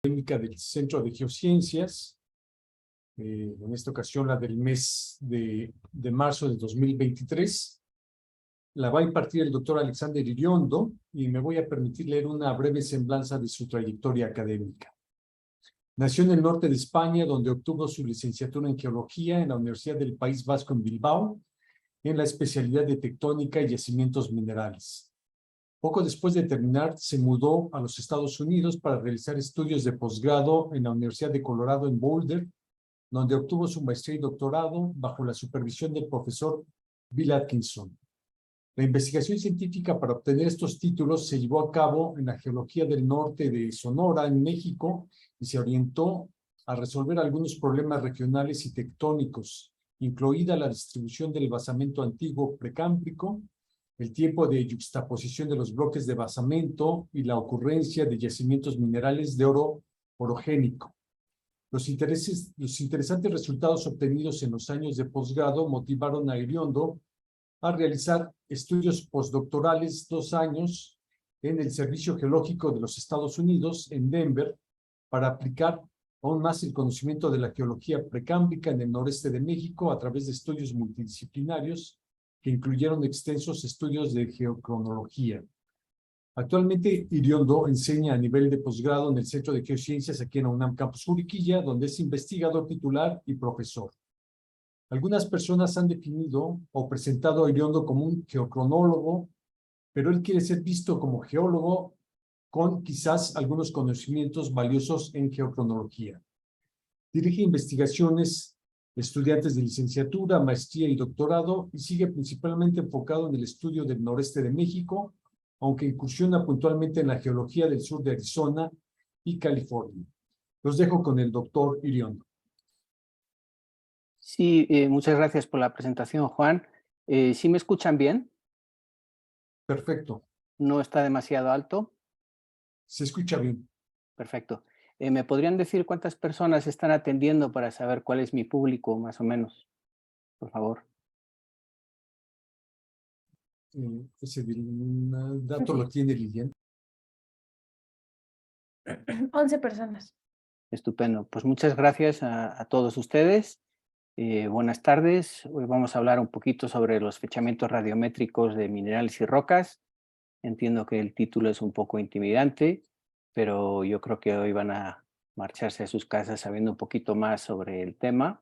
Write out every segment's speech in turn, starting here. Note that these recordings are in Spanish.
académica del Centro de Geociencias, en esta ocasión la del mes de marzo de 2023. La va a impartir el doctor Alexander Iriondo y me voy a permitir leer una breve semblanza de su trayectoria académica. Nació en el norte de España, donde obtuvo su licenciatura en Geología en la Universidad del País Vasco en Bilbao, en la especialidad de Tectónica y Yacimientos Minerales. Poco después de terminar, se mudó a los Estados Unidos para realizar estudios de posgrado en la Universidad de Colorado en Boulder, donde obtuvo su maestría y doctorado bajo la supervisión del profesor Bill Atkinson. La investigación científica para obtener estos títulos se llevó a cabo en la geología del norte de Sonora, en México, y se orientó a resolver algunos problemas regionales y tectónicos, incluida la distribución del basamento antiguo precámbrico, el tiempo de yuxtaposición de los bloques de basamento y la ocurrencia de yacimientos minerales de oro orogénico. Los interesantes resultados obtenidos en los años de posgrado motivaron a Iriondo a realizar estudios postdoctorales 2 años en el Servicio Geológico de los Estados Unidos, en Denver, para aplicar aún más el conocimiento de la geología precámbrica en el noreste de México a través de estudios multidisciplinarios que incluyeron extensos estudios de geocronología. Actualmente, Iriondo enseña a nivel de posgrado en el Centro de Geociencias aquí en la UNAM Campus Juriquilla, donde es investigador titular y profesor. Algunas personas han definido o presentado a Iriondo como un geocronólogo, pero él quiere ser visto como geólogo con quizás algunos conocimientos valiosos en geocronología. Dirige investigaciones de estudiantes de licenciatura, maestría y doctorado y sigue principalmente enfocado en el estudio del noreste de México, aunque incursiona puntualmente en la geología del sur de Arizona y California. Los dejo con el doctor Iriondo. Sí, muchas gracias por la presentación, Juan. ¿Sí me escuchan bien? Perfecto. ¿No está demasiado alto? Se escucha bien. Perfecto. ¿Me podrían decir cuántas personas están atendiendo para saber cuál es mi público, más o menos? Por favor. Ese dato lo tiene Lilian. 11 personas. Estupendo. Pues muchas gracias a todos ustedes. Buenas tardes. Hoy vamos a hablar un poquito sobre los fechamientos radiométricos de minerales y rocas. Entiendo que el título es un poco intimidante, pero yo creo que hoy van a marcharse a sus casas sabiendo un poquito más sobre el tema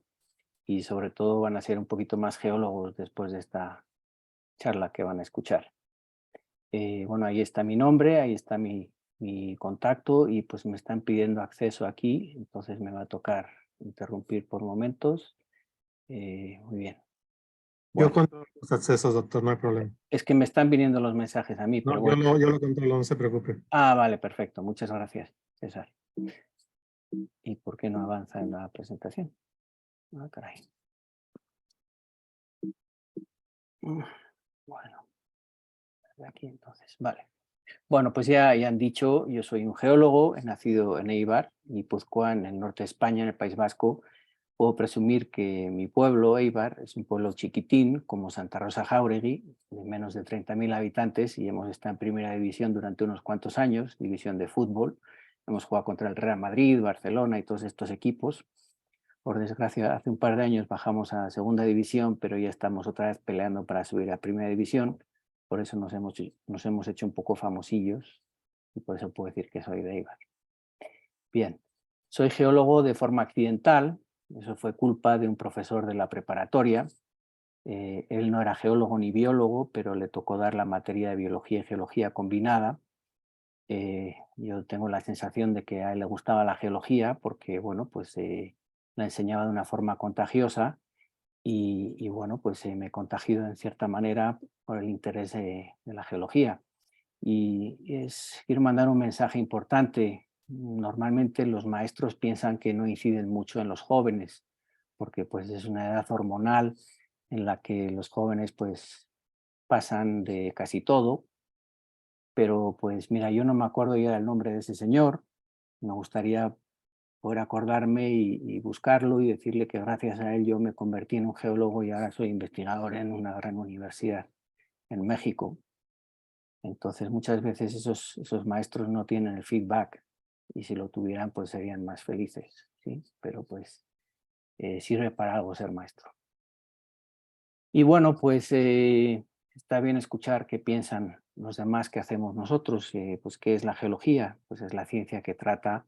y sobre todo van a ser un poquito más geólogos después de esta charla que van a escuchar. Bueno, ahí está mi nombre, ahí está mi contacto y pues me están pidiendo acceso aquí, entonces me va a tocar interrumpir por momentos. Muy bien. Yo Bueno, controlo los accesos, doctor, no hay problema. es que me están viniendo los mensajes a mí, No, pero bueno. yo lo controlo, no se preocupe. Ah, vale, perfecto. Muchas gracias, César. ¿Y por qué no avanza en la presentación? Ah, caray. Bueno, aquí entonces, vale. Bueno, pues ya han dicho, yo soy un geólogo, he nacido en Eibar, Guipúzcoa, en el norte de España, en el País Vasco. Puedo presumir que mi pueblo, Eibar, es un pueblo chiquitín, como Santa Rosa Jáuregui, de menos de 30.000 habitantes, y hemos estado en primera división durante unos cuantos años, división de fútbol. Hemos jugado contra el Real Madrid, Barcelona y todos estos equipos. Por desgracia, hace un par de años bajamos a segunda división, pero ya estamos otra vez peleando para subir a primera división. Por eso nos hemos hecho un poco famosillos y por eso puedo decir que soy de Eibar. Bien, soy geólogo de forma accidental. Eso fue culpa de un profesor de la preparatoria. Él no era geólogo ni biólogo, pero le tocó dar la materia de biología y geología combinada. Yo tengo la sensación de que a él le gustaba la geología porque, bueno, pues la enseñaba de una forma contagiosa y bueno, pues me he contagiado en cierta manera por el interés de la geología. Y quiero mandar un mensaje importante. Normalmente los maestros piensan que no inciden mucho en los jóvenes, porque pues es una edad hormonal en la que los jóvenes pues pasan de casi todo, pero pues mira, yo no me acuerdo ya del nombre de ese señor, me gustaría poder acordarme y buscarlo y decirle que gracias a él yo me convertí en un geólogo y ahora soy investigador en una gran universidad en México. Entonces muchas veces esos maestros no tienen el feedback y si lo tuvieran pues serían más felices, ¿sí? Pero pues sirve para algo ser maestro. Y bueno, pues está bien escuchar qué piensan los demás que hacemos nosotros. Pues ¿qué es la geología? Pues es la ciencia que trata,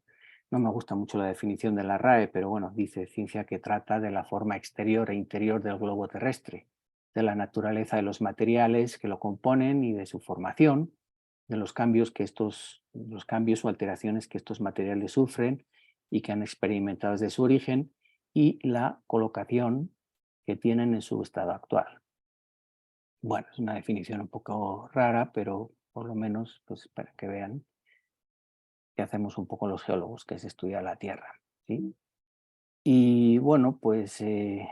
no me gusta mucho la definición de la RAE, pero bueno, dice ciencia que trata de la forma exterior e interior del globo terrestre, de la naturaleza de los materiales que lo componen y de su formación, de los cambios o alteraciones que estos materiales sufren y que han experimentado desde su origen, y la colocación que tienen en su estado actual. Bueno, es una definición un poco rara, pero por lo menos pues, para que vean que hacemos un poco los geólogos, que es estudiar la Tierra, ¿sí? Y bueno, pues en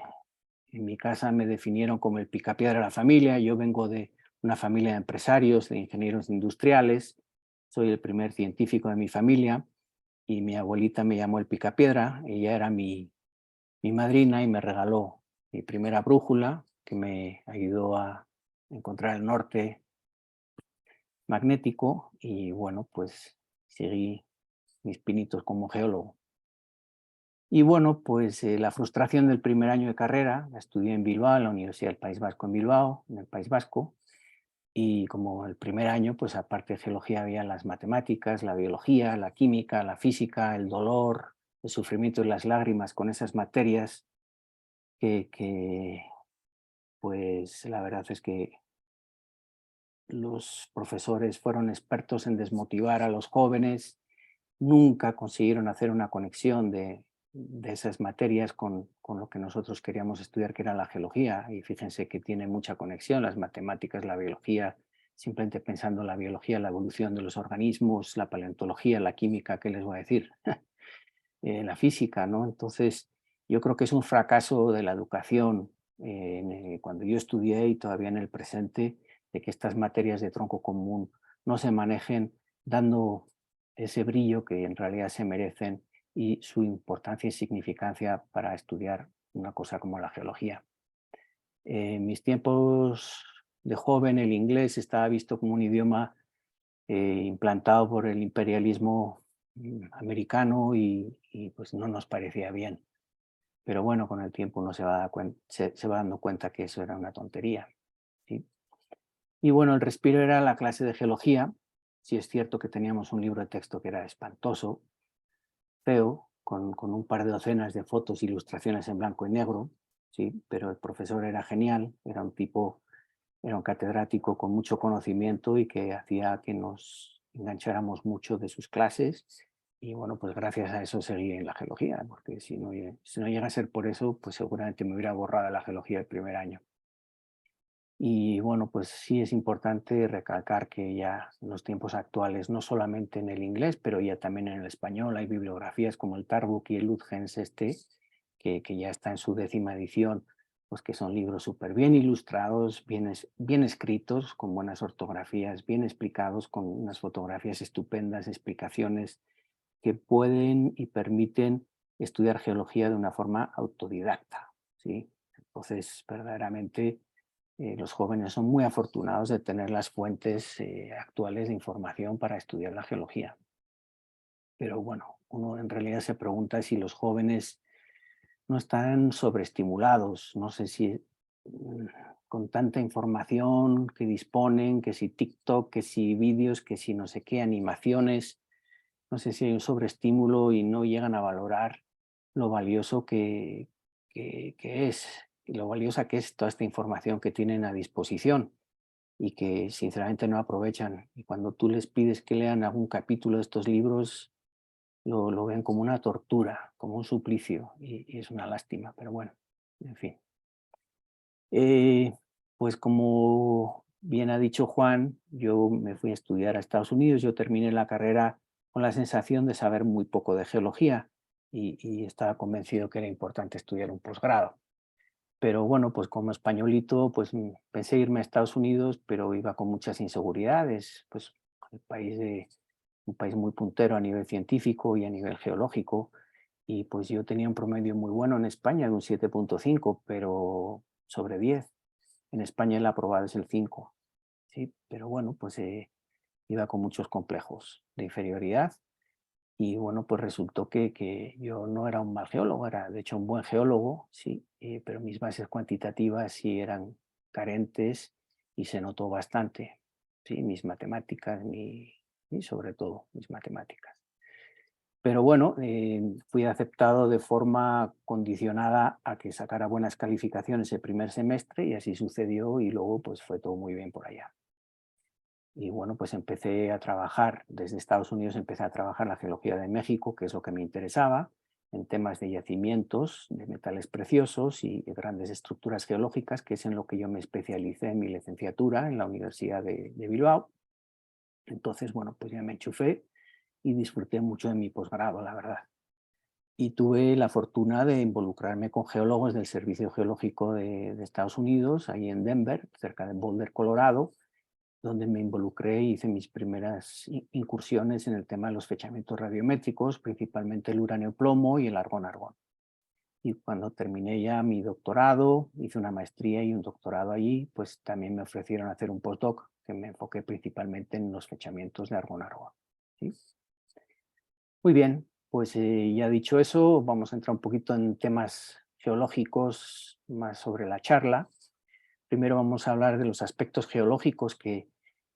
mi casa me definieron como el picapiedra de la familia. Yo vengo de una familia de empresarios, de ingenieros industriales. Soy el primer científico de mi familia y mi abuelita me llamó el picapiedra. Ella era mi madrina y me regaló mi primera brújula, que me ayudó a encontrar el norte magnético, y bueno, pues seguí mis pinitos como geólogo. Y bueno, pues la frustración del primer año de carrera, la estudié en Bilbao, en la Universidad del País Vasco en Bilbao, en el País Vasco, y como el primer año, pues aparte de geología había las matemáticas, la biología, la química, la física, el dolor, el sufrimiento y las lágrimas con esas materias que pues la verdad es que los profesores fueron expertos en desmotivar a los jóvenes, nunca consiguieron hacer una conexión de esas materias con lo que nosotros queríamos estudiar, que era la geología. Y fíjense que tiene mucha conexión las matemáticas, la biología, simplemente pensando en la biología, la evolución de los organismos, la paleontología, la química, ¿qué les voy a decir? La física, ¿no? Entonces, yo creo que es un fracaso de la educación cuando yo estudié y todavía en el presente, de que estas materias de tronco común no se manejen dando ese brillo que en realidad se merecen y su importancia y significancia para estudiar una cosa como la geología. En mis tiempos de joven, el inglés estaba visto como un idioma implantado por el imperialismo americano y pues no nos parecía bien. Pero bueno, con el tiempo uno se va dando cuenta que eso era una tontería, ¿sí? Y bueno, el respiro era la clase de geología. Sí es cierto que teníamos un libro de texto que era espantoso, feo, con un par de docenas de fotos e ilustraciones en blanco y negro, ¿sí? Pero el profesor era genial, era un catedrático con mucho conocimiento y que hacía que nos engancháramos mucho de sus clases. Y bueno, pues gracias a eso seguí en la geología, porque si no llega a ser por eso, pues seguramente me hubiera borrado de la geología el primer año. Y bueno, pues sí es importante recalcar que ya en los tiempos actuales, no solamente en el inglés, pero ya también en el español, hay bibliografías como el Tarbuk y el Lutgens que ya está en su 10ª edición, pues que son libros súper bien ilustrados, bien escritos, con buenas ortografías, bien explicados, con unas fotografías estupendas, explicaciones que pueden y permiten estudiar geología de una forma autodidacta, ¿sí? Entonces, verdaderamente los jóvenes son muy afortunados de tener las fuentes actuales de información para estudiar la geología. Pero bueno, uno en realidad se pregunta si los jóvenes no están sobreestimulados. No sé si con tanta información que disponen, que si TikTok, que si vídeos, que si no sé qué, animaciones, no sé si hay un sobreestímulo y no llegan a valorar lo valioso que es, lo valiosa que es toda esta información que tienen a disposición y que sinceramente no aprovechan. Y cuando tú les pides que lean algún capítulo de estos libros, lo ven como una tortura, como un suplicio, y es una lástima, pero bueno, en fin. Pues como bien ha dicho Juan, yo me fui a estudiar a Estados Unidos, yo terminé la carrera con la sensación de saber muy poco de geología y estaba convencido que era importante estudiar un posgrado. Pero bueno, pues como españolito, pues pensé irme a Estados Unidos, pero iba con muchas inseguridades, pues un país muy puntero a nivel científico y a nivel geológico, y pues yo tenía un promedio muy bueno en España de un 7,5, pero sobre 10. En España el aprobado es el 5, ¿sí? Pero bueno, pues iba con muchos complejos de inferioridad Y bueno, pues resultó que yo no era un mal geólogo, era de hecho un buen geólogo, sí, pero mis bases cuantitativas sí eran carentes y se notó bastante, sí, mis matemáticas y sobre todo mis matemáticas. Pero bueno, fui aceptado de forma condicionada a que sacara buenas calificaciones el primer semestre y así sucedió y luego pues fue todo muy bien por allá. Y bueno, pues empecé a trabajar, desde Estados Unidos empecé a trabajar la geología de México, que es lo que me interesaba, en temas de yacimientos, de metales preciosos y de grandes estructuras geológicas, que es en lo que yo me especialicé en mi licenciatura en la Universidad de Bilbao. Entonces, bueno, pues ya me enchufé y disfruté mucho de mi posgrado, la verdad. Y tuve la fortuna de involucrarme con geólogos del Servicio Geológico de Estados Unidos, ahí en Denver, cerca de Boulder, Colorado, donde me involucré y hice mis primeras incursiones en el tema de los fechamientos radiométricos, principalmente el uranio-plomo y el argón-argón. Y cuando terminé ya mi doctorado, hice una maestría y un doctorado allí, pues también me ofrecieron hacer un postdoc, que me enfoqué principalmente en los fechamientos de argón-argón. ¿Sí? Muy bien, pues ya dicho eso, vamos a entrar un poquito en temas geológicos más sobre la charla. Primero vamos a hablar de los aspectos geológicos que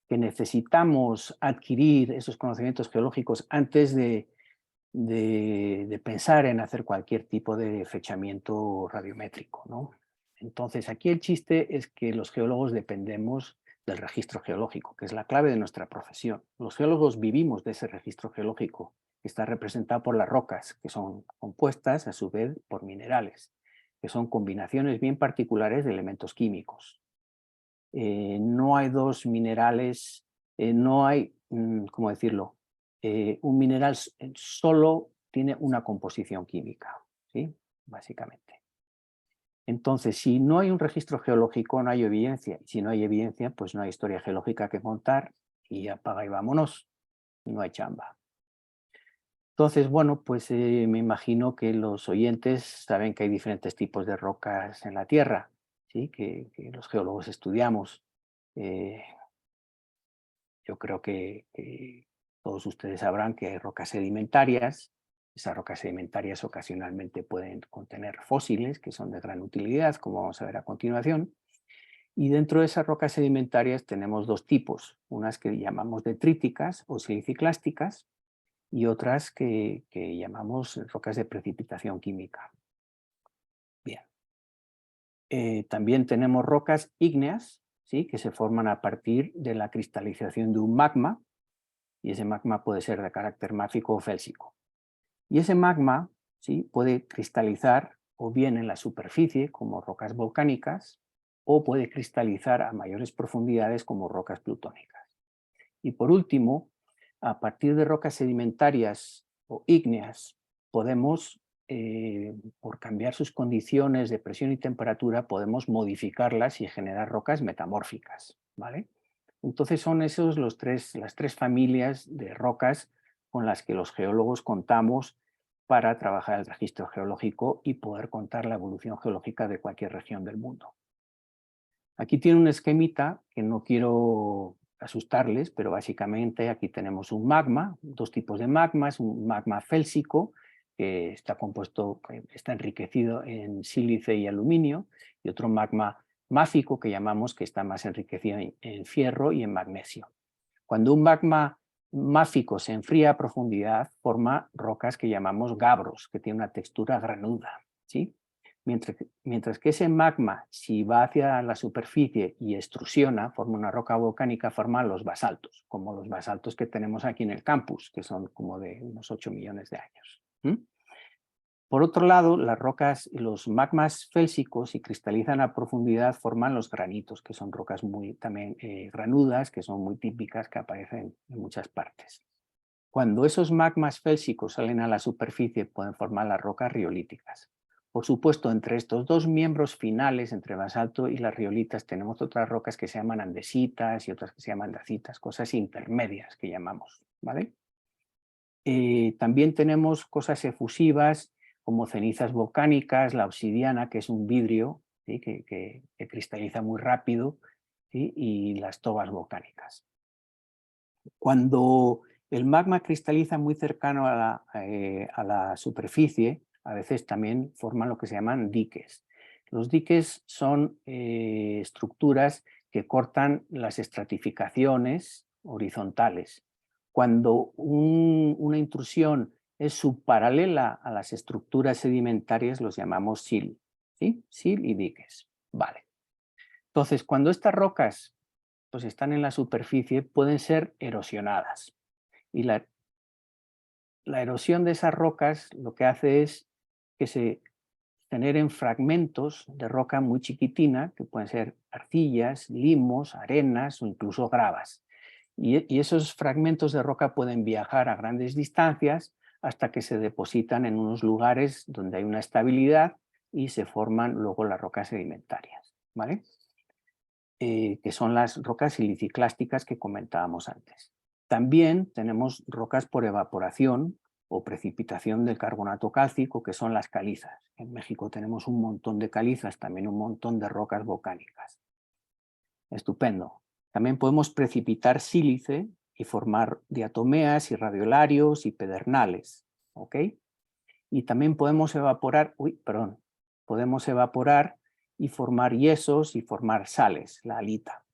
necesitamos adquirir, esos conocimientos geológicos, antes de pensar en hacer cualquier tipo de fechamiento radiométrico, ¿no? Entonces, aquí el chiste es que los geólogos dependemos del registro geológico, que es la clave de nuestra profesión. Los geólogos vivimos de ese registro geológico, que está representado por las rocas, que son compuestas a su vez por minerales, que son combinaciones bien particulares de elementos químicos. No hay dos minerales, no hay, ¿cómo decirlo? Un mineral solo tiene una composición química, ¿sí? Básicamente. Entonces, si no hay un registro geológico, no hay evidencia. Y si no hay evidencia, pues no hay historia geológica que contar y apaga y vámonos. No hay chamba. Entonces, bueno, pues me imagino que los oyentes saben que hay diferentes tipos de rocas en la Tierra, ¿sí? Que los geólogos estudiamos. Yo creo que todos ustedes sabrán que hay rocas sedimentarias. Esas rocas sedimentarias ocasionalmente pueden contener fósiles que son de gran utilidad, como vamos a ver a continuación. Y dentro de esas rocas sedimentarias tenemos dos tipos, unas que llamamos detríticas o siliciclásticas y otras que llamamos rocas de precipitación química. Bien. También tenemos rocas ígneas, ¿sí? Que se forman a partir de la cristalización de un magma, y ese magma puede ser de carácter máfico o félsico. Y ese magma, ¿sí? Puede cristalizar o bien en la superficie como rocas volcánicas o puede cristalizar a mayores profundidades como rocas plutónicas. Y por último, a partir de rocas sedimentarias o ígneas, podemos, por cambiar sus condiciones de presión y temperatura, podemos modificarlas y generar rocas metamórficas, ¿vale? Entonces son esos las tres familias de rocas con las que los geólogos contamos para trabajar el registro geológico y poder contar la evolución geológica de cualquier región del mundo. Aquí tiene un esquemita que no quiero asustarles, pero básicamente aquí tenemos un magma, dos tipos de magmas, un magma félsico que está compuesto, está enriquecido en sílice y aluminio, y otro magma máfico que llamamos que está más enriquecido en fierro y en magnesio. Cuando un magma máfico se enfría a profundidad, forma rocas que llamamos gabros, que tienen una textura granuda, ¿sí? Mientras que ese magma, si va hacia la superficie y extrusiona, forma una roca volcánica, forma los basaltos, como los basaltos que tenemos aquí en el campus, que son como de unos 8 millones de años. Por otro lado, las rocas, los magmas félsicos, si cristalizan a profundidad, forman los granitos, que son rocas muy también granudas, que son muy típicas, que aparecen en muchas partes. Cuando esos magmas félsicos salen a la superficie, pueden formar las rocas riolíticas. Por supuesto, entre estos dos miembros finales, entre el basalto y las riolitas, tenemos otras rocas que se llaman andesitas y otras que se llaman dacitas, cosas intermedias que llamamos, ¿vale? También tenemos cosas efusivas como cenizas volcánicas, la obsidiana, que es un vidrio, ¿sí? que cristaliza muy rápido, ¿sí? Y las tobas volcánicas. Cuando El magma cristaliza muy cercano a la superficie, a veces también forman lo que se llaman diques. Los diques son estructuras que cortan las estratificaciones horizontales. Cuando una intrusión es subparalela a las estructuras sedimentarias, los llamamos sill, ¿sí? Sill y diques. Vale. Entonces, cuando estas rocas pues, están en la superficie, pueden ser erosionadas. Y la erosión de esas rocas lo que hace es que se generen fragmentos de roca muy chiquitina, que pueden ser arcillas, limos, arenas o incluso gravas. Y esos fragmentos de roca pueden viajar a grandes distancias hasta que se depositan en unos lugares donde hay una estabilidad y se forman luego las rocas sedimentarias, ¿vale? Que son las rocas siliciclásticas que comentábamos antes. También tenemos rocas por evaporación o precipitación del carbonato cálcico, que son las calizas. En México tenemos un montón de calizas, también un montón de rocas volcánicas. Estupendo. También podemos precipitar sílice y formar diatomeas y radiolarios y pedernales, ¿ok? Y también podemos evaporar, podemos evaporar y formar yesos y formar sales, la halita.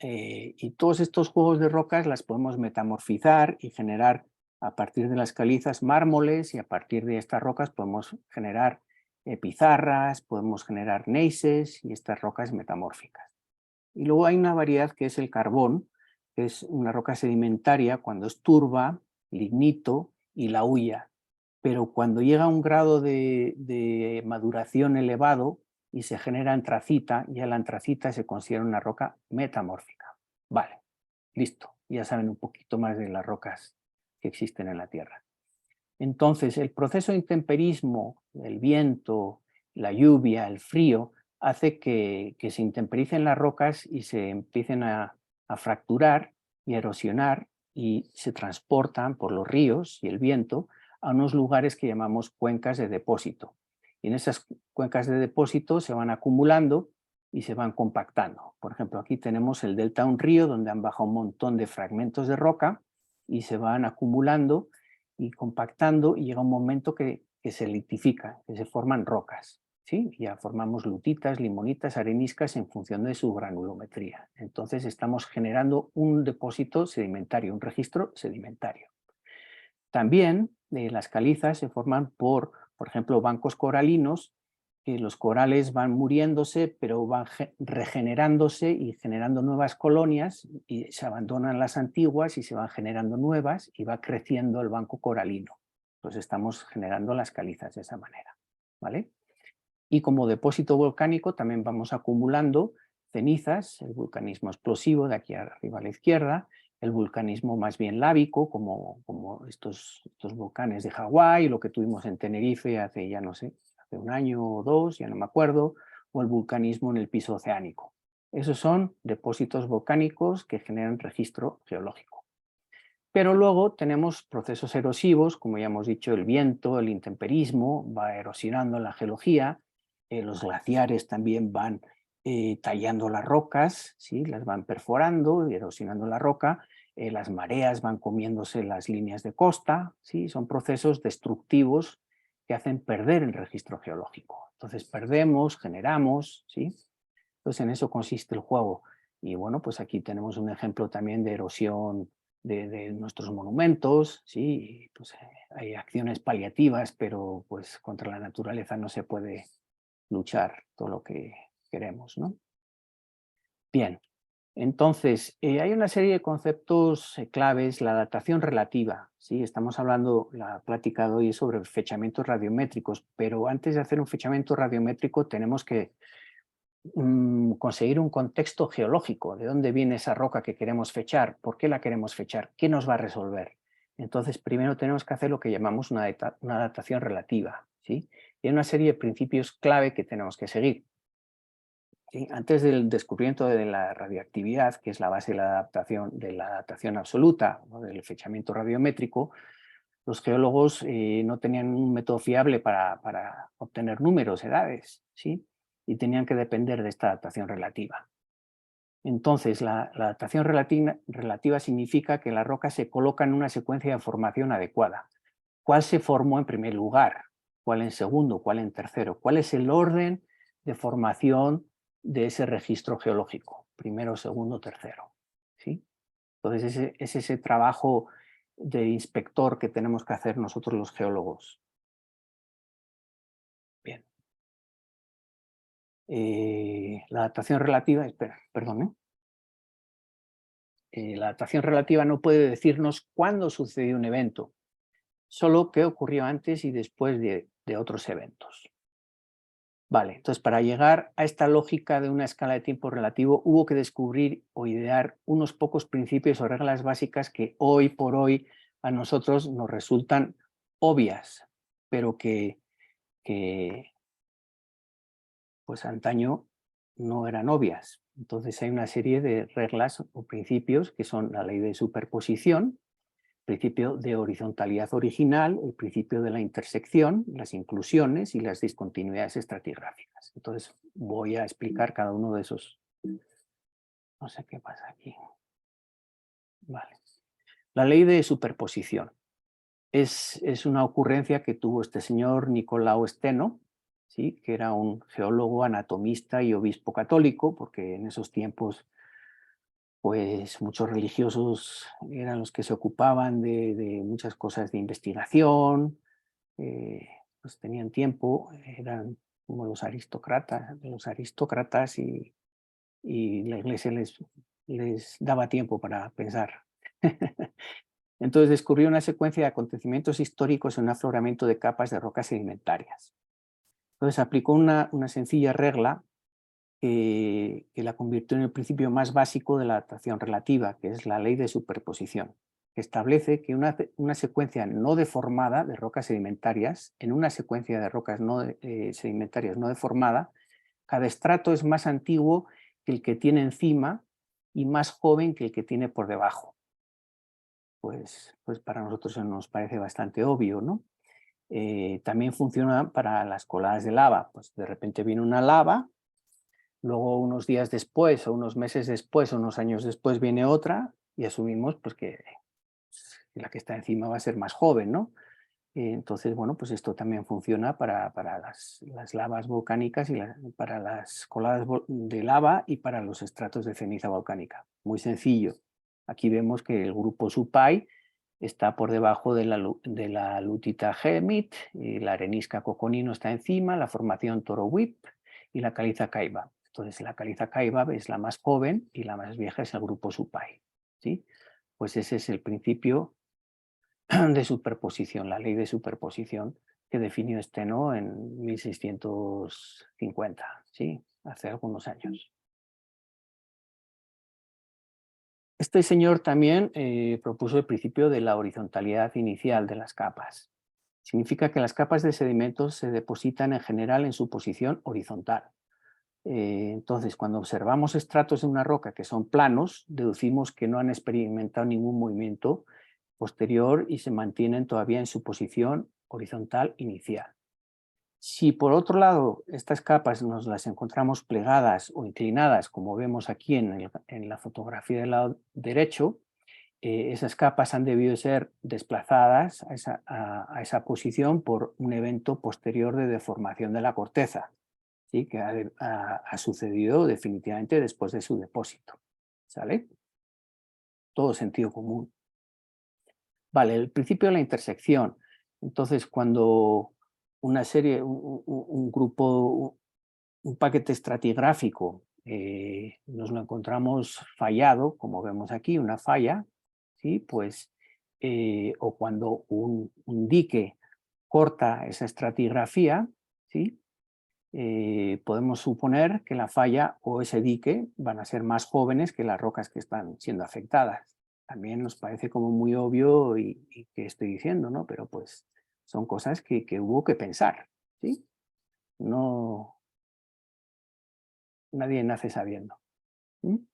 Y todos estos juegos de rocas las podemos metamorfizar y generar a partir de las calizas mármoles, y a partir de estas rocas podemos generar pizarras, podemos generar gneisses y estas rocas metamórficas. Y luego hay una variedad que es el carbón, que es una roca sedimentaria cuando es turba, lignito y la hulla. Pero cuando llega a un grado de maduración elevado y se genera antracita, ya la antracita se considera una roca metamórfica. Vale, listo. Ya saben un poquito más de las rocas que existen en la Tierra. Entonces, el proceso de intemperismo, el viento, la lluvia, el frío, hace que se intempericen las rocas y se empiecen a fracturar y a erosionar, y se transportan por los ríos y el viento a unos lugares que llamamos cuencas de depósito. Y en esas cuencas de depósito se van acumulando y se van compactando. Por ejemplo, aquí tenemos el delta de un río donde han bajado un montón de fragmentos de roca y se van acumulando y compactando, y llega un momento que se litifica, que se forman rocas, ¿sí? Ya formamos lutitas, limonitas, areniscas en función de su granulometría. Entonces estamos generando un depósito sedimentario, un registro sedimentario. También las calizas se forman por ejemplo, bancos coralinos, que los corales van muriéndose, pero van regenerándose y generando nuevas colonias, y se abandonan las antiguas y se van generando nuevas, y va creciendo el banco coralino. Entonces estamos generando las calizas de esa manera, ¿vale? Y como depósito volcánico también vamos acumulando cenizas, el vulcanismo explosivo de aquí arriba a la izquierda, el vulcanismo más bien lábico, como estos volcanes de Hawái, lo que tuvimos en Tenerife hace, ya no sé, hace un año o dos, ya no me acuerdo, o el vulcanismo en el piso oceánico. Esos son depósitos volcánicos que generan registro geológico. Pero luego tenemos procesos erosivos, como ya hemos dicho, el viento, el intemperismo, va erosionando la geología, los glaciares también van tallando las rocas, ¿sí? Las van perforando y erosionando la roca, las mareas van comiéndose las líneas de costa, ¿sí? Son procesos destructivos que hacen perder el registro geológico. Entonces perdemos, generamos, ¿sí? Entonces en eso consiste el juego. Y bueno, pues aquí tenemos un ejemplo también de erosión de nuestros monumentos, ¿sí? Pues hay acciones paliativas, pero pues contra la naturaleza no se puede luchar todo lo que queremos, ¿no? Bien, entonces hay una serie de conceptos claves, la datación relativa, ¿sí? Estamos hablando, la plática de hoy es sobre fechamientos radiométricos, pero antes de hacer un fechamiento radiométrico tenemos que conseguir un contexto geológico, de dónde viene esa roca que queremos fechar, por qué la queremos fechar, qué nos va a resolver. Entonces, primero tenemos que hacer lo que llamamos una datación relativa, ¿sí? Y hay una serie de principios clave que tenemos que seguir. ¿Sí? Antes del descubrimiento de la radioactividad, que es la base de la datación absoluta, ¿no? Del fechamiento radiométrico, los geólogos no tenían un método fiable para obtener números, edades, ¿sí? Y tenían que depender de esta datación relativa. Entonces, la adaptación relativa significa que la roca se coloca en una secuencia de formación adecuada. ¿Cuál se formó en primer lugar? ¿Cuál en segundo? ¿Cuál en tercero? ¿Cuál es el orden de formación de ese registro geológico? Primero, segundo, tercero. ¿Sí? Entonces, es ese trabajo de inspector que tenemos que hacer nosotros los geólogos. Bien. La adaptación relativa, perdón. La adaptación relativa no puede decirnos cuándo sucedió un evento, solo qué ocurrió antes y después de otros eventos. Vale, entonces para llegar a esta lógica de una escala de tiempo relativo hubo que descubrir o idear unos pocos principios o reglas básicas que hoy por hoy a nosotros nos resultan obvias, pero que pues antaño no eran obvias. Entonces hay una serie de reglas o principios que son la ley de superposición, principio de horizontalidad original, el principio de la intersección, las inclusiones y las discontinuidades estratigráficas. Entonces voy a explicar cada uno de esos. No sé qué pasa aquí. Vale. La ley de superposición es una ocurrencia que tuvo este señor Nicolao Steno, ¿sí? Que era un geólogo, anatomista y obispo católico, porque en esos tiempos pues muchos religiosos eran los que se ocupaban de muchas cosas de investigación, pues tenían tiempo, eran como los aristócratas y la iglesia les daba tiempo para pensar. Entonces descubrió una secuencia de acontecimientos históricos en un afloramiento de capas de rocas sedimentarias. Entonces aplicó una sencilla regla que la convirtió en el principio más básico de la adaptación relativa, que es la ley de superposición, que establece que una secuencia no deformada de rocas sedimentarias, en una secuencia de rocas sedimentarias no deformada, cada estrato es más antiguo que el que tiene encima y más joven que el que tiene por debajo. Pues para nosotros eso nos parece bastante obvio, ¿no? También funciona para las coladas de lava. Pues de repente viene una lava, luego unos días después o unos meses después o unos años después viene otra y asumimos pues, que la que está encima va a ser más joven, ¿no? Entonces, bueno, pues esto también funciona para las lavas volcánicas y para las coladas de lava y para los estratos de ceniza volcánica. Muy sencillo. Aquí vemos que el grupo Supai está por debajo de la lutita Gemit, y la arenisca Coconino está encima, la formación Toro-Wip y la caliza Caiba. Entonces la caliza Caiba es la más joven y la más vieja es el grupo Supai, ¿sí? Pues ese es el principio de superposición, la ley de superposición que definió Steno en 1650, ¿sí? Hace algunos años. Este señor también propuso el principio de la horizontalidad inicial de las capas. Significa que las capas de sedimentos se depositan en general en su posición horizontal. Entonces, cuando observamos estratos de una roca que son planos, deducimos que no han experimentado ningún movimiento posterior y se mantienen todavía en su posición horizontal inicial. Si por otro lado estas capas nos las encontramos plegadas o inclinadas, como vemos aquí en la fotografía del lado derecho, esas capas han debido ser desplazadas a esa posición por un evento posterior de deformación de la corteza, ¿sí? Que ha sucedido definitivamente después de su depósito. ¿Sale? Todo sentido común. Vale, el principio de la intersección. Entonces, cuando una serie, un grupo, un paquete estratigráfico nos lo encontramos fallado, como vemos aquí, una falla, ¿sí? Pues, o cuando un dique corta esa estratigrafía, ¿sí? Podemos suponer que la falla o ese dique van a ser más jóvenes que las rocas que están siendo afectadas. También nos parece como muy obvio y que estoy diciendo, ¿no? Pero pues son cosas que hubo que pensar, ¿sí? No, nadie nace sabiendo. ¿Sí?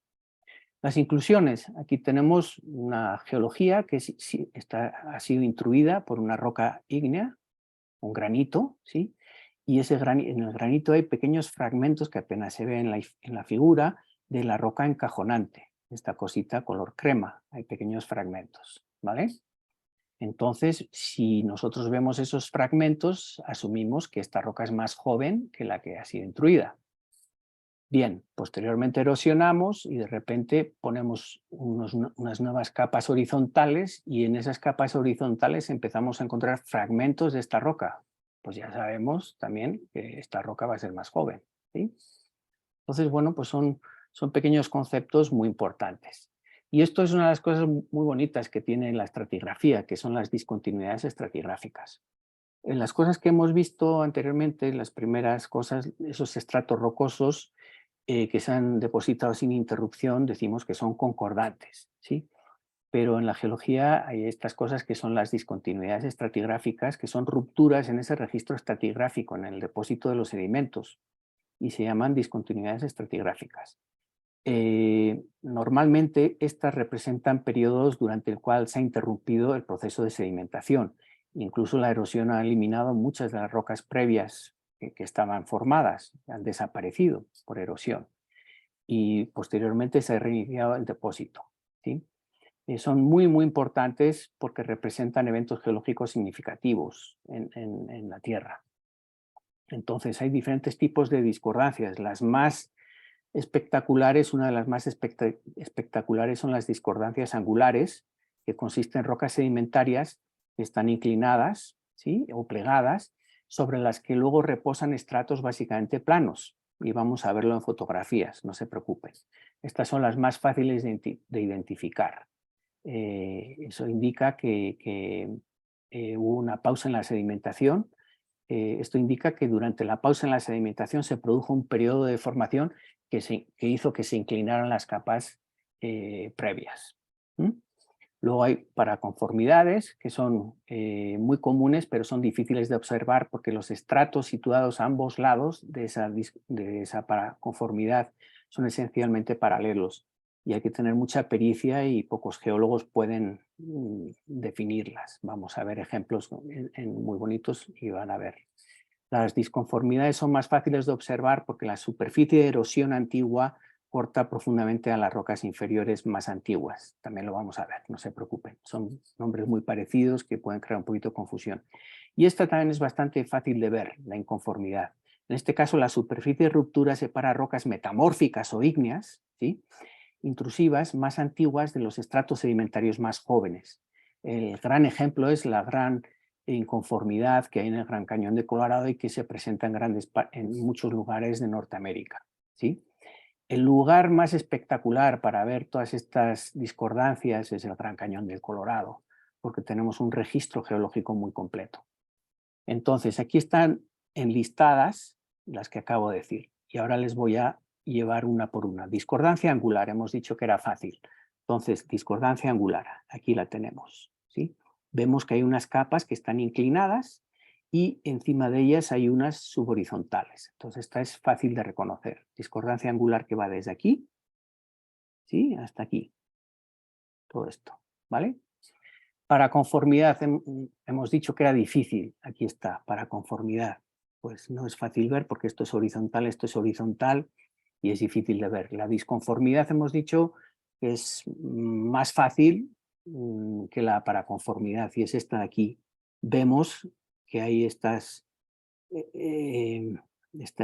Las inclusiones. Aquí tenemos una geología que ha sido intruida por una roca ígnea, un granito, ¿sí? Y en el granito hay pequeños fragmentos que apenas se ven en la figura, de la roca encajonante, esta cosita color crema, hay pequeños fragmentos, ¿vale? Entonces, si nosotros vemos esos fragmentos, asumimos que esta roca es más joven que la que ha sido intruida. Bien, posteriormente erosionamos y de repente ponemos unas nuevas capas horizontales y en esas capas horizontales empezamos a encontrar fragmentos de esta roca. Pues ya sabemos también que esta roca va a ser más joven, ¿sí? Entonces, bueno, pues son pequeños conceptos muy importantes. Y esto es una de las cosas muy bonitas que tiene la estratigrafía, que son las discontinuidades estratigráficas. En las cosas que hemos visto anteriormente, las primeras cosas, esos estratos rocosos que se han depositado sin interrupción, decimos que son concordantes, ¿sí? Pero en la geología hay estas cosas que son las discontinuidades estratigráficas, que son rupturas en ese registro estratigráfico, en el depósito de los sedimentos, y se llaman discontinuidades estratigráficas. Normalmente estas representan periodos durante el cual se ha interrumpido el proceso de sedimentación. Incluso la erosión ha eliminado muchas de las rocas previas que estaban formadas, han desaparecido por erosión. Y posteriormente se ha reiniciado el depósito, ¿sí? Son muy, muy importantes porque representan eventos geológicos significativos en la Tierra. Entonces hay diferentes tipos de discordancias. Las más espectaculares, una de las más espectaculares son las discordancias angulares, que consisten en rocas sedimentarias que están inclinadas, ¿sí?, o plegadas, sobre las que luego reposan estratos básicamente planos. Y vamos a verlo en fotografías, no se preocupen. Estas son las más fáciles de identificar. Eso indica que hubo una pausa en la sedimentación. Esto indica que durante la pausa en la sedimentación se produjo un periodo de formación que hizo que se inclinaran las capas previas. Luego hay paraconformidades que son muy comunes, pero son difíciles de observar porque los estratos situados a ambos lados de esa paraconformidad son esencialmente paralelos y hay que tener mucha pericia y pocos geólogos pueden definirlas. Vamos a ver ejemplos muy bonitos y van a ver. Las disconformidades son más fáciles de observar porque la superficie de erosión antigua corta profundamente a las rocas inferiores más antiguas. También lo vamos a ver, no se preocupen. Son nombres muy parecidos que pueden crear un poquito de confusión. Y esta también es bastante fácil de ver, la inconformidad. En este caso, la superficie de ruptura separa rocas metamórficas o ígneas, ¿sí?, intrusivas más antiguas de los estratos sedimentarios más jóvenes. El gran ejemplo es la gran inconformidad que hay en el Gran Cañón de Colorado y que se presenta en muchos lugares de Norteamérica, ¿sí? El lugar más espectacular para ver todas estas discordancias es el Gran Cañón del Colorado, porque tenemos un registro geológico muy completo. Entonces, aquí están enlistadas las que acabo de decir, y ahora les voy a llevar una por una. Discordancia angular, hemos dicho que era fácil. Entonces, discordancia angular, aquí la tenemos, ¿sí? Vemos que hay unas capas que están inclinadas y encima de ellas hay unas subhorizontales. Entonces, esta es fácil de reconocer. Discordancia angular que va desde aquí, ¿sí?, hasta aquí. Todo esto, ¿vale? Para conformidad, hemos dicho que era difícil. Aquí está, para conformidad. Pues no es fácil ver porque esto es horizontal y es difícil de ver. La disconformidad hemos dicho que es más fácil que la paraconformidad y es esta de aquí. Vemos que hay este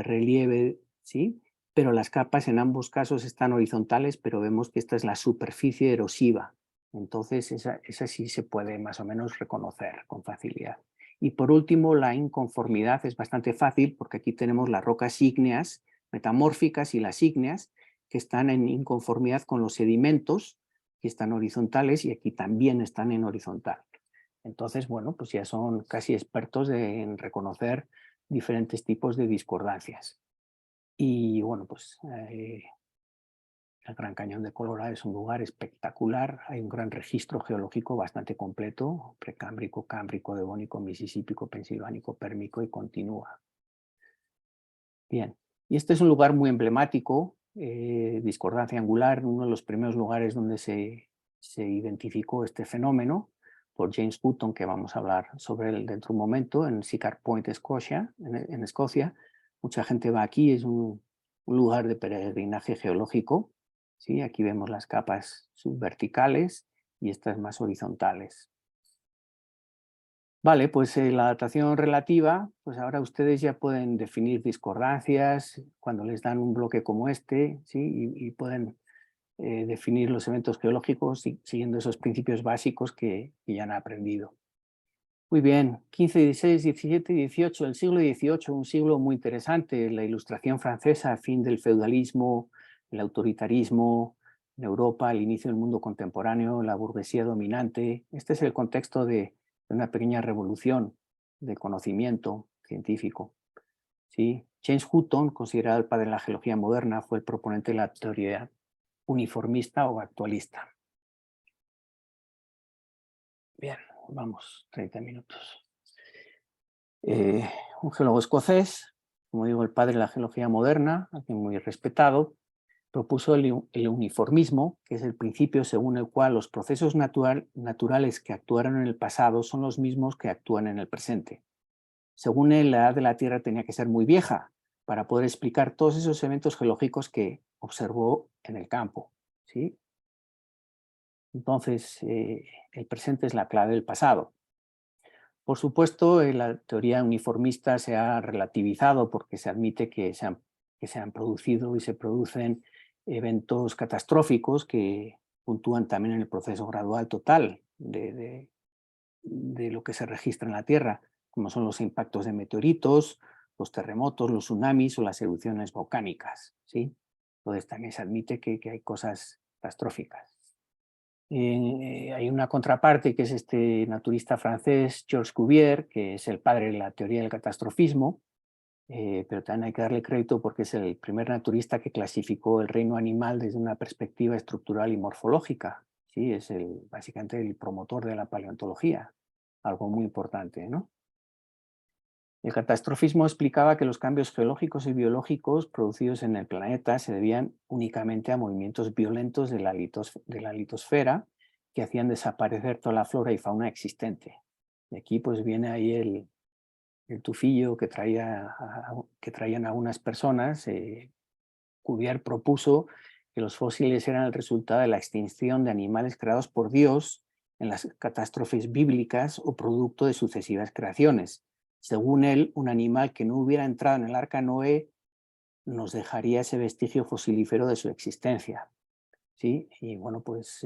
relieve, ¿sí?, pero las capas en ambos casos están horizontales, pero vemos que esta es la superficie erosiva. Entonces esa sí se puede más o menos reconocer con facilidad. Y por último, la inconformidad es bastante fácil porque aquí tenemos las rocas ígneas metamórficas y las ígneas que están en inconformidad con los sedimentos que están horizontales y aquí también están en horizontal. Entonces, bueno, pues ya son casi expertos en reconocer diferentes tipos de discordancias. Y bueno, pues el Gran Cañón de Colorado es un lugar espectacular, hay un gran registro geológico bastante completo, precámbrico, cámbrico, devónico, misisípico, pensilvánico, pérmico y continúa. Bien, y este es un lugar muy emblemático, discordancia angular, uno de los primeros lugares donde se identificó este fenómeno por James Button, que vamos a hablar sobre él dentro de un momento, en Sicard Point, Escocia, en Escocia. Mucha gente va aquí, es un un lugar de peregrinaje geológico. ¿Sí? Aquí vemos las capas subverticales y estas más horizontales. Vale, pues la datación relativa, pues ahora ustedes ya pueden definir discordancias cuando les dan un bloque como este, ¿sí? y pueden definir los eventos geológicos siguiendo esos principios básicos que ya han aprendido. Muy bien, 15, 16, 17 y 18, el siglo XVIII, un siglo muy interesante, la Ilustración francesa, fin del feudalismo, el autoritarismo en Europa, el inicio del mundo contemporáneo, la burguesía dominante. Este es el contexto de una pequeña revolución de conocimiento científico. ¿Sí? James Hutton, considerado el padre de la geología moderna, fue el proponente de la teoría uniformista o actualista. Bien, vamos, 30 minutos. Un geólogo escocés, como digo, el padre de la geología moderna, alguien muy respetado, propuso el uniformismo, que es el principio según el cual los procesos naturales que actuaron en el pasado son los mismos que actúan en el presente. Según él, la edad de la Tierra tenía que ser muy vieja para poder explicar todos esos eventos geológicos que observó en el campo. ¿Sí? Entonces, el presente es la clave del pasado. Por supuesto, la teoría uniformista se ha relativizado porque se admite que se han producido y se producen eventos catastróficos que puntúan también en el proceso gradual total de lo que se registra en la Tierra, como son los impactos de meteoritos, los terremotos, los tsunamis o las erupciones volcánicas. ¿Sí? Entonces también se admite que hay cosas catastróficas. Hay una contraparte que es este naturista francés, Georges Cuvier, que es el padre de la teoría del catastrofismo, pero también hay que darle crédito porque es el primer naturista que clasificó el reino animal desde una perspectiva estructural y morfológica. ¿Sí? Es básicamente el promotor de la paleontología, algo muy importante, ¿no? El catastrofismo explicaba que los cambios geológicos y biológicos producidos en el planeta se debían únicamente a movimientos violentos de la litosfera que hacían desaparecer toda la flora y fauna existente. Y aquí pues viene ahí el tufillo que traían algunas personas. Cuvier propuso que los fósiles eran el resultado de la extinción de animales creados por Dios en las catástrofes bíblicas o producto de sucesivas creaciones. Según él, un animal que no hubiera entrado en el arca Noé nos dejaría ese vestigio fosilífero de su existencia. ¿Sí? Y bueno, pues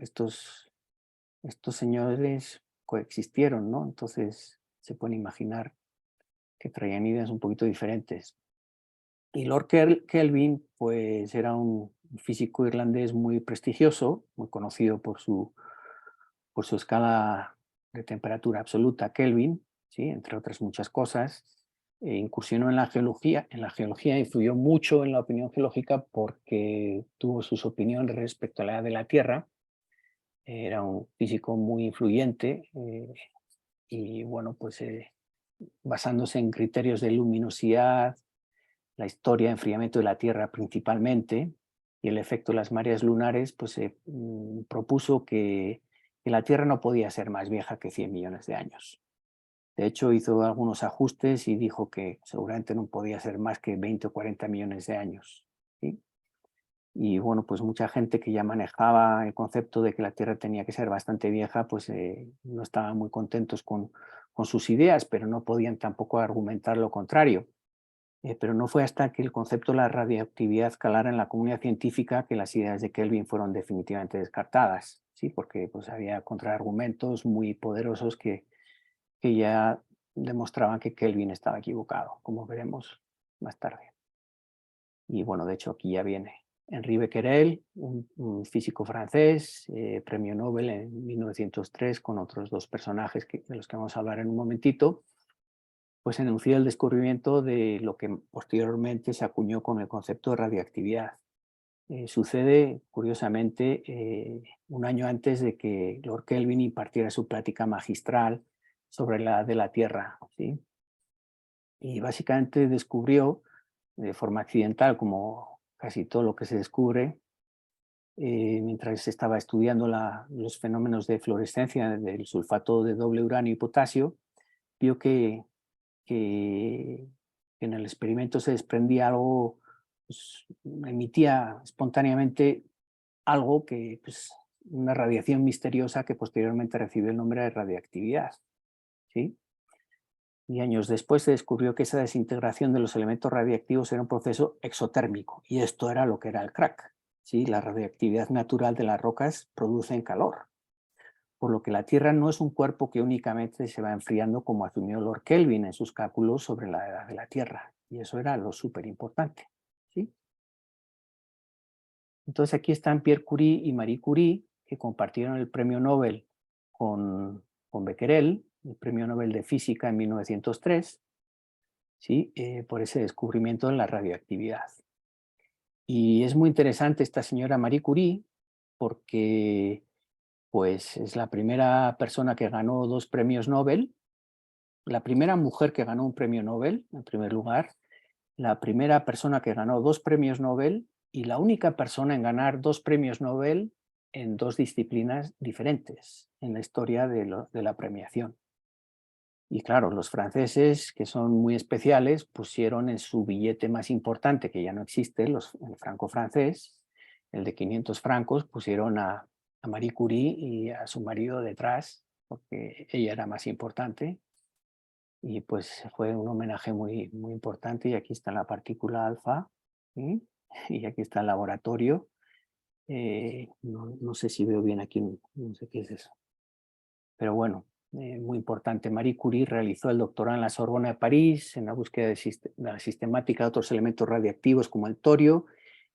estos señores coexistieron, ¿no? Entonces se pueden imaginar que traían ideas un poquito diferentes. Y Lord Kelvin, pues era un físico irlandés muy prestigioso, muy conocido por su escala de temperatura absoluta Kelvin, ¿sí? Entre otras muchas cosas. Incursionó en la geología. En la geología influyó mucho en la opinión geológica porque tuvo sus opiniones respecto a la edad de la Tierra. Era un físico muy influyente y bueno, pues basándose en criterios de luminosidad, la historia de enfriamiento de la Tierra principalmente y el efecto de las mareas lunares, pues se propuso que la Tierra no podía ser más vieja que 100 millones de años. De hecho, hizo algunos ajustes y dijo que seguramente no podía ser más que 20 o 40 millones de años. ¿Sí? Y bueno, pues mucha gente que ya manejaba el concepto de que la Tierra tenía que ser bastante vieja, pues no estaban muy contentos con sus ideas, pero no podían tampoco argumentar lo contrario. Pero no fue hasta que el concepto de la radioactividad calara en la comunidad científica que las ideas de Kelvin fueron definitivamente descartadas, ¿sí? Porque pues, había contraargumentos muy poderosos que ya demostraban que Kelvin estaba equivocado, como veremos más tarde. Y bueno, de hecho aquí ya viene Henri Becquerel, un físico francés, premio Nobel en 1903 con otros dos personajes de los que vamos a hablar en un momentito, pues enunció el descubrimiento de lo que posteriormente se acuñó con el concepto de radioactividad. Sucede, curiosamente, un año antes de que Lord Kelvin impartiera su plática magistral sobre la edad de la Tierra, ¿sí? Y básicamente descubrió, de forma accidental, como casi todo lo que se descubre, mientras estaba estudiando los fenómenos de fluorescencia del sulfato de doble uranio y potasio, vio que que en el experimento se desprendía algo, pues, emitía espontáneamente algo que, pues, una radiación misteriosa que posteriormente recibió el nombre de radiactividad, ¿sí? Y años después se descubrió que esa desintegración de los elementos radiactivos era un proceso exotérmico, y esto era lo que era el crack, ¿sí? La radiactividad natural de las rocas produce calor, por lo que la Tierra no es un cuerpo que únicamente se va enfriando, como asumió Lord Kelvin en sus cálculos sobre la edad de la Tierra, y eso era lo súper importante, ¿sí? Entonces aquí están Pierre Curie y Marie Curie, que compartieron el premio Nobel con Becquerel, el premio Nobel de Física en 1903, ¿sí? Por ese descubrimiento de la radioactividad. Y es muy interesante esta señora Marie Curie porque, pues, es la primera persona que ganó 2 premios Nobel, la primera mujer que ganó un premio Nobel, en primer lugar, la primera persona que ganó 2 premios Nobel y la única persona en ganar 2 premios Nobel en 2 disciplinas diferentes en la historia de la premiación. Y claro, los franceses, que son muy especiales, pusieron en su billete más importante, que ya no existe, el franco francés, el de 500 francos, pusieron a Marie Curie y a su marido detrás, porque ella era más importante. Y pues fue un homenaje muy, muy importante. Y aquí está la partícula alfa, ¿sí? Y aquí está el laboratorio. No sé si veo bien aquí, no sé qué es eso. Pero bueno, muy importante. Marie Curie realizó el doctorado en la Sorbona de París en la búsqueda de la sistemática de otros elementos radiactivos como el torio.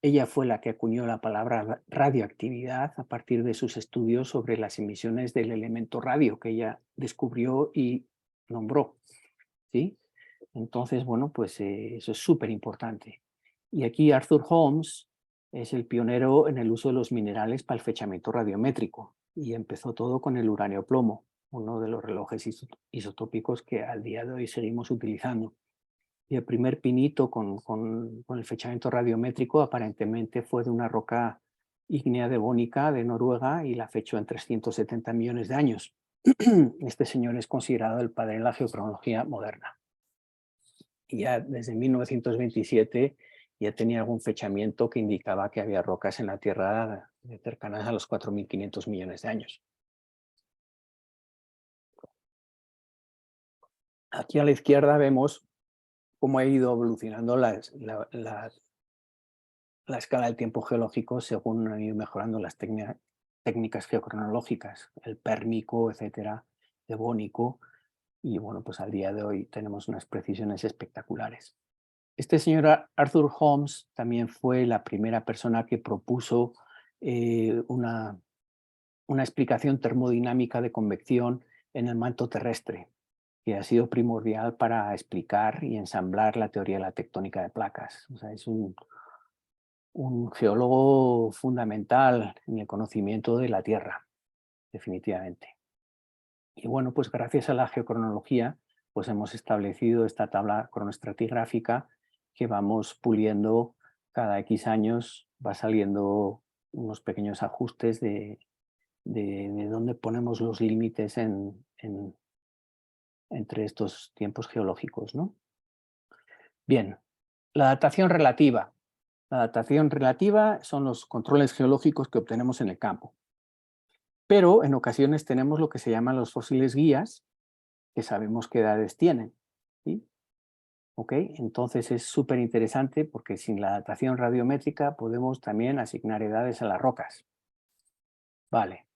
Ella fue la que acuñó la palabra radioactividad a partir de sus estudios sobre las emisiones del elemento radio que ella descubrió y nombró, ¿sí? Entonces, bueno, pues eso es súper importante. Y aquí Arthur Holmes es el pionero en el uso de los minerales para el fechamiento radiométrico y empezó todo con el uranio plomo, uno de los relojes isotópicos que al día de hoy seguimos utilizando. Y el primer pinito con el fechamiento radiométrico aparentemente fue de una roca ígnea devónica de Noruega y la fechó en 370 millones de años. Este señor es considerado el padre de la geocronología moderna. Y ya desde 1927 ya tenía algún fechamiento que indicaba que había rocas en la Tierra cercanas a los 4.500 millones de años. Aquí a la izquierda vemos cómo ha ido evolucionando la escala del tiempo geológico según han ido mejorando las técnicas geocronológicas, el pérmico, etcétera, devónico, y bueno, pues al día de hoy tenemos unas precisiones espectaculares. Este señor Arthur Holmes también fue la primera persona que propuso una explicación termodinámica de convección en el manto terrestre, que ha sido primordial para explicar y ensamblar la teoría de la tectónica de placas. O sea, es un geólogo fundamental en el conocimiento de la Tierra, definitivamente. Y bueno, pues gracias a la geocronología, pues hemos establecido esta tabla cronoestratigráfica que vamos puliendo cada X años, va saliendo unos pequeños ajustes de dónde ponemos los límites entre estos tiempos geológicos, ¿no? Bien, la datación relativa. La datación relativa son los controles geológicos que obtenemos en el campo. Pero en ocasiones tenemos lo que se llaman los fósiles guías, que sabemos qué edades tienen, ¿sí? ¿Ok? Entonces es súper interesante porque sin la datación radiométrica podemos también asignar edades a las rocas. Vale,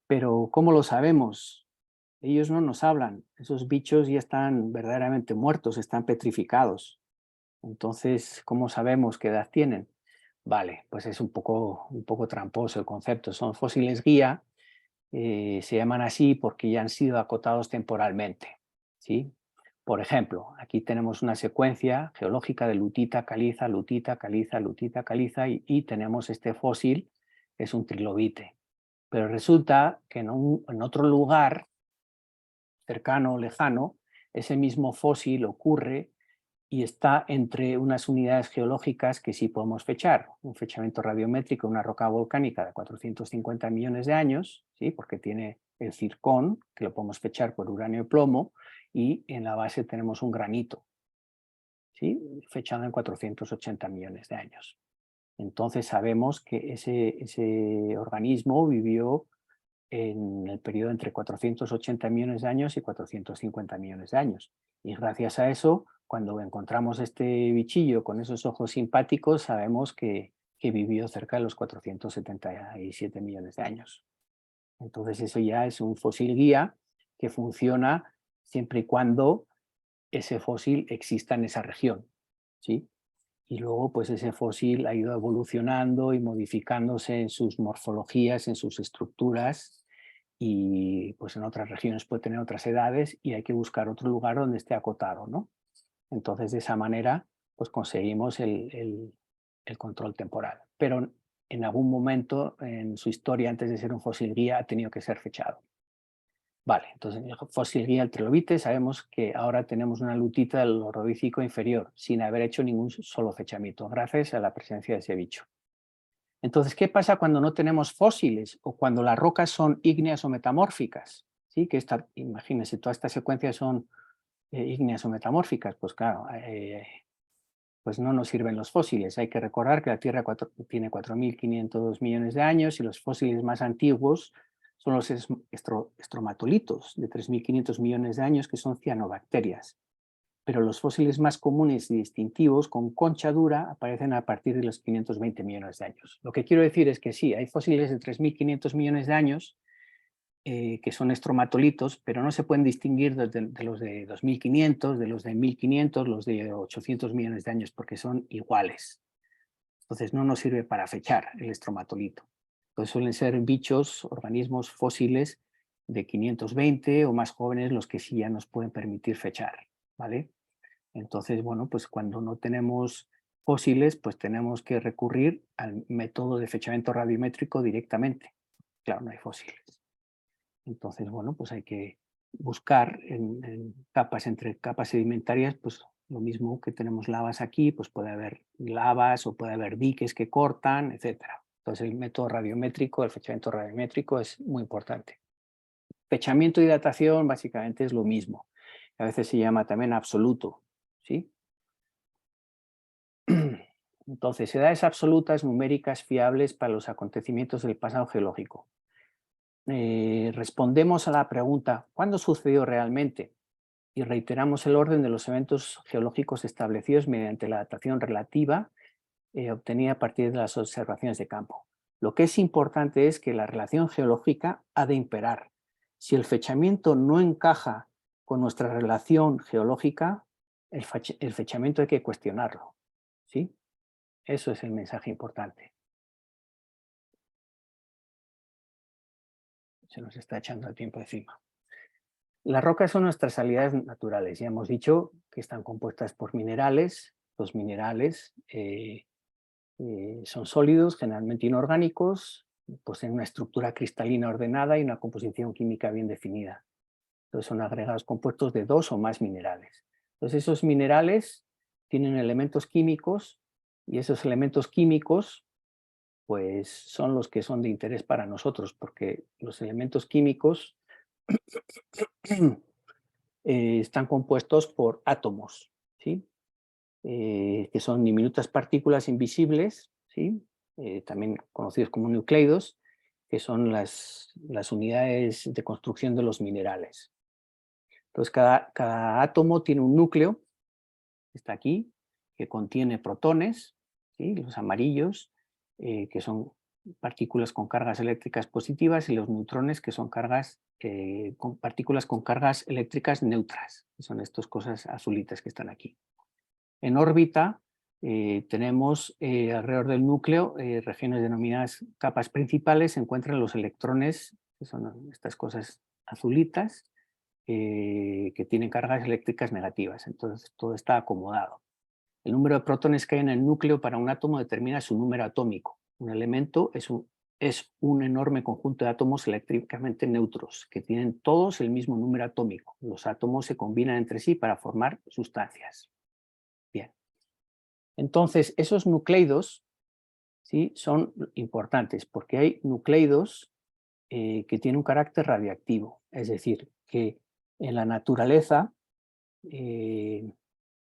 pero ¿cómo lo sabemos? Ellos no nos hablan, esos bichos ya están verdaderamente muertos, están petrificados. Entonces, ¿cómo sabemos qué edad tienen? Vale, pues es un poco tramposo el concepto. Son fósiles guía, se llaman así porque ya han sido acotados temporalmente, ¿sí? Por ejemplo, aquí tenemos una secuencia geológica de lutita, caliza, lutita, caliza, lutita, caliza y tenemos este fósil, que es un trilobite. Pero resulta que en otro lugar cercano o lejano, ese mismo fósil ocurre y está entre unas unidades geológicas que sí podemos fechar. Un fechamiento radiométrico, una roca volcánica de 450 millones de años, ¿sí? Porque tiene el zircón, que lo podemos fechar por uranio y plomo, y en la base tenemos un granito. ¿sí? Fechado en 480 millones de años. Entonces sabemos que ese organismo vivió en el periodo entre 480 millones de años y 450 millones de años. Y gracias a eso, cuando encontramos este bichillo con esos ojos simpáticos, sabemos que vivió cerca de los 477 millones de años. Entonces eso ya es un fósil guía que funciona siempre y cuando ese fósil exista en esa región, ¿sí? Y luego pues ese fósil ha ido evolucionando y modificándose en sus morfologías, en sus estructuras, y pues en otras regiones puede tener otras edades y hay que buscar otro lugar donde esté acotado, ¿no? Entonces de esa manera pues conseguimos el control temporal. Pero en algún momento en su historia, antes de ser un fósil guía, ha tenido que ser fechado. Vale, entonces en el fósil guía del trilobite sabemos que ahora tenemos una lutita del Ordovícico inferior sin haber hecho ningún solo fechamiento, gracias a la presencia de ese bicho. Entonces, ¿qué pasa cuando no tenemos fósiles o cuando las rocas son ígneas o metamórficas? ¿Sí? Que imagínense, todas estas secuencias son ígneas o metamórficas, pues claro, pues no nos sirven los fósiles. Hay que recordar que la Tierra tiene 4.500 millones de años y los fósiles más antiguos son los estromatolitos de 3.500 millones de años, que son cianobacterias. Pero los fósiles más comunes y distintivos con concha dura aparecen a partir de los 520 millones de años. Lo que quiero decir es que sí, hay fósiles de 3.500 millones de años que son estromatolitos, pero no se pueden distinguir de los de 2.500, de los de 1.500, los de 800 millones de años, porque son iguales. Entonces no nos sirve para fechar el estromatolito. Entonces suelen ser bichos, organismos fósiles de 520 o más jóvenes los que sí ya nos pueden permitir fechar, ¿vale? Entonces, bueno, pues cuando no tenemos fósiles, pues tenemos que recurrir al método de fechamiento radiométrico directamente. Claro, no hay fósiles. Entonces, bueno, pues hay que buscar en capas, entre capas sedimentarias, pues lo mismo que tenemos lavas aquí, pues puede haber lavas o puede haber diques que cortan, etc. Entonces el método radiométrico, el fechamiento radiométrico es muy importante. Fechamiento y datación básicamente es lo mismo. A veces se llama también absoluto, ¿sí? Entonces, edades absolutas numéricas fiables para los acontecimientos del pasado geológico. Respondemos a la pregunta ¿cuándo sucedió realmente? Y reiteramos el orden de los eventos geológicos establecidos mediante la datación relativa obtenida a partir de las observaciones de campo. Lo que es importante es que la relación geológica ha de imperar. Si el fechamiento no encaja con nuestra relación geológica, el fechamiento hay que cuestionarlo, ¿sí? Eso es el mensaje importante. Se nos está echando el tiempo encima. Las rocas son nuestras salidas naturales. Ya hemos dicho que están compuestas por minerales. Los minerales son sólidos, generalmente inorgánicos, poseen una estructura cristalina ordenada y una composición química bien definida. Entonces son agregados compuestos de dos o más minerales. Entonces esos minerales tienen elementos químicos y esos elementos químicos pues son los que son de interés para nosotros, porque los elementos químicos están compuestos por átomos, ¿sí? Que son diminutas partículas invisibles, ¿sí? También conocidos como nucleidos, que son las unidades de construcción de los minerales. Entonces, cada átomo tiene un núcleo, que está aquí, que contiene protones, ¿sí? Los amarillos, que son partículas con cargas eléctricas positivas, y los neutrones, que son partículas con cargas eléctricas neutras, que son estas cosas azulitas que están aquí. En órbita tenemos alrededor del núcleo regiones denominadas capas principales, se encuentran los electrones, que son estas cosas azulitas, que tienen cargas eléctricas negativas. Entonces todo está acomodado. El número de protones que hay en el núcleo para un átomo determina su número atómico. Un elemento es un enorme conjunto de átomos eléctricamente neutros que tienen todos el mismo número atómico. Los átomos se combinan entre sí para formar sustancias. Bien. Entonces, esos nucleidos, ¿sí?, son importantes porque hay nucleidos que tienen un carácter radiactivo. Es decir, que en la naturaleza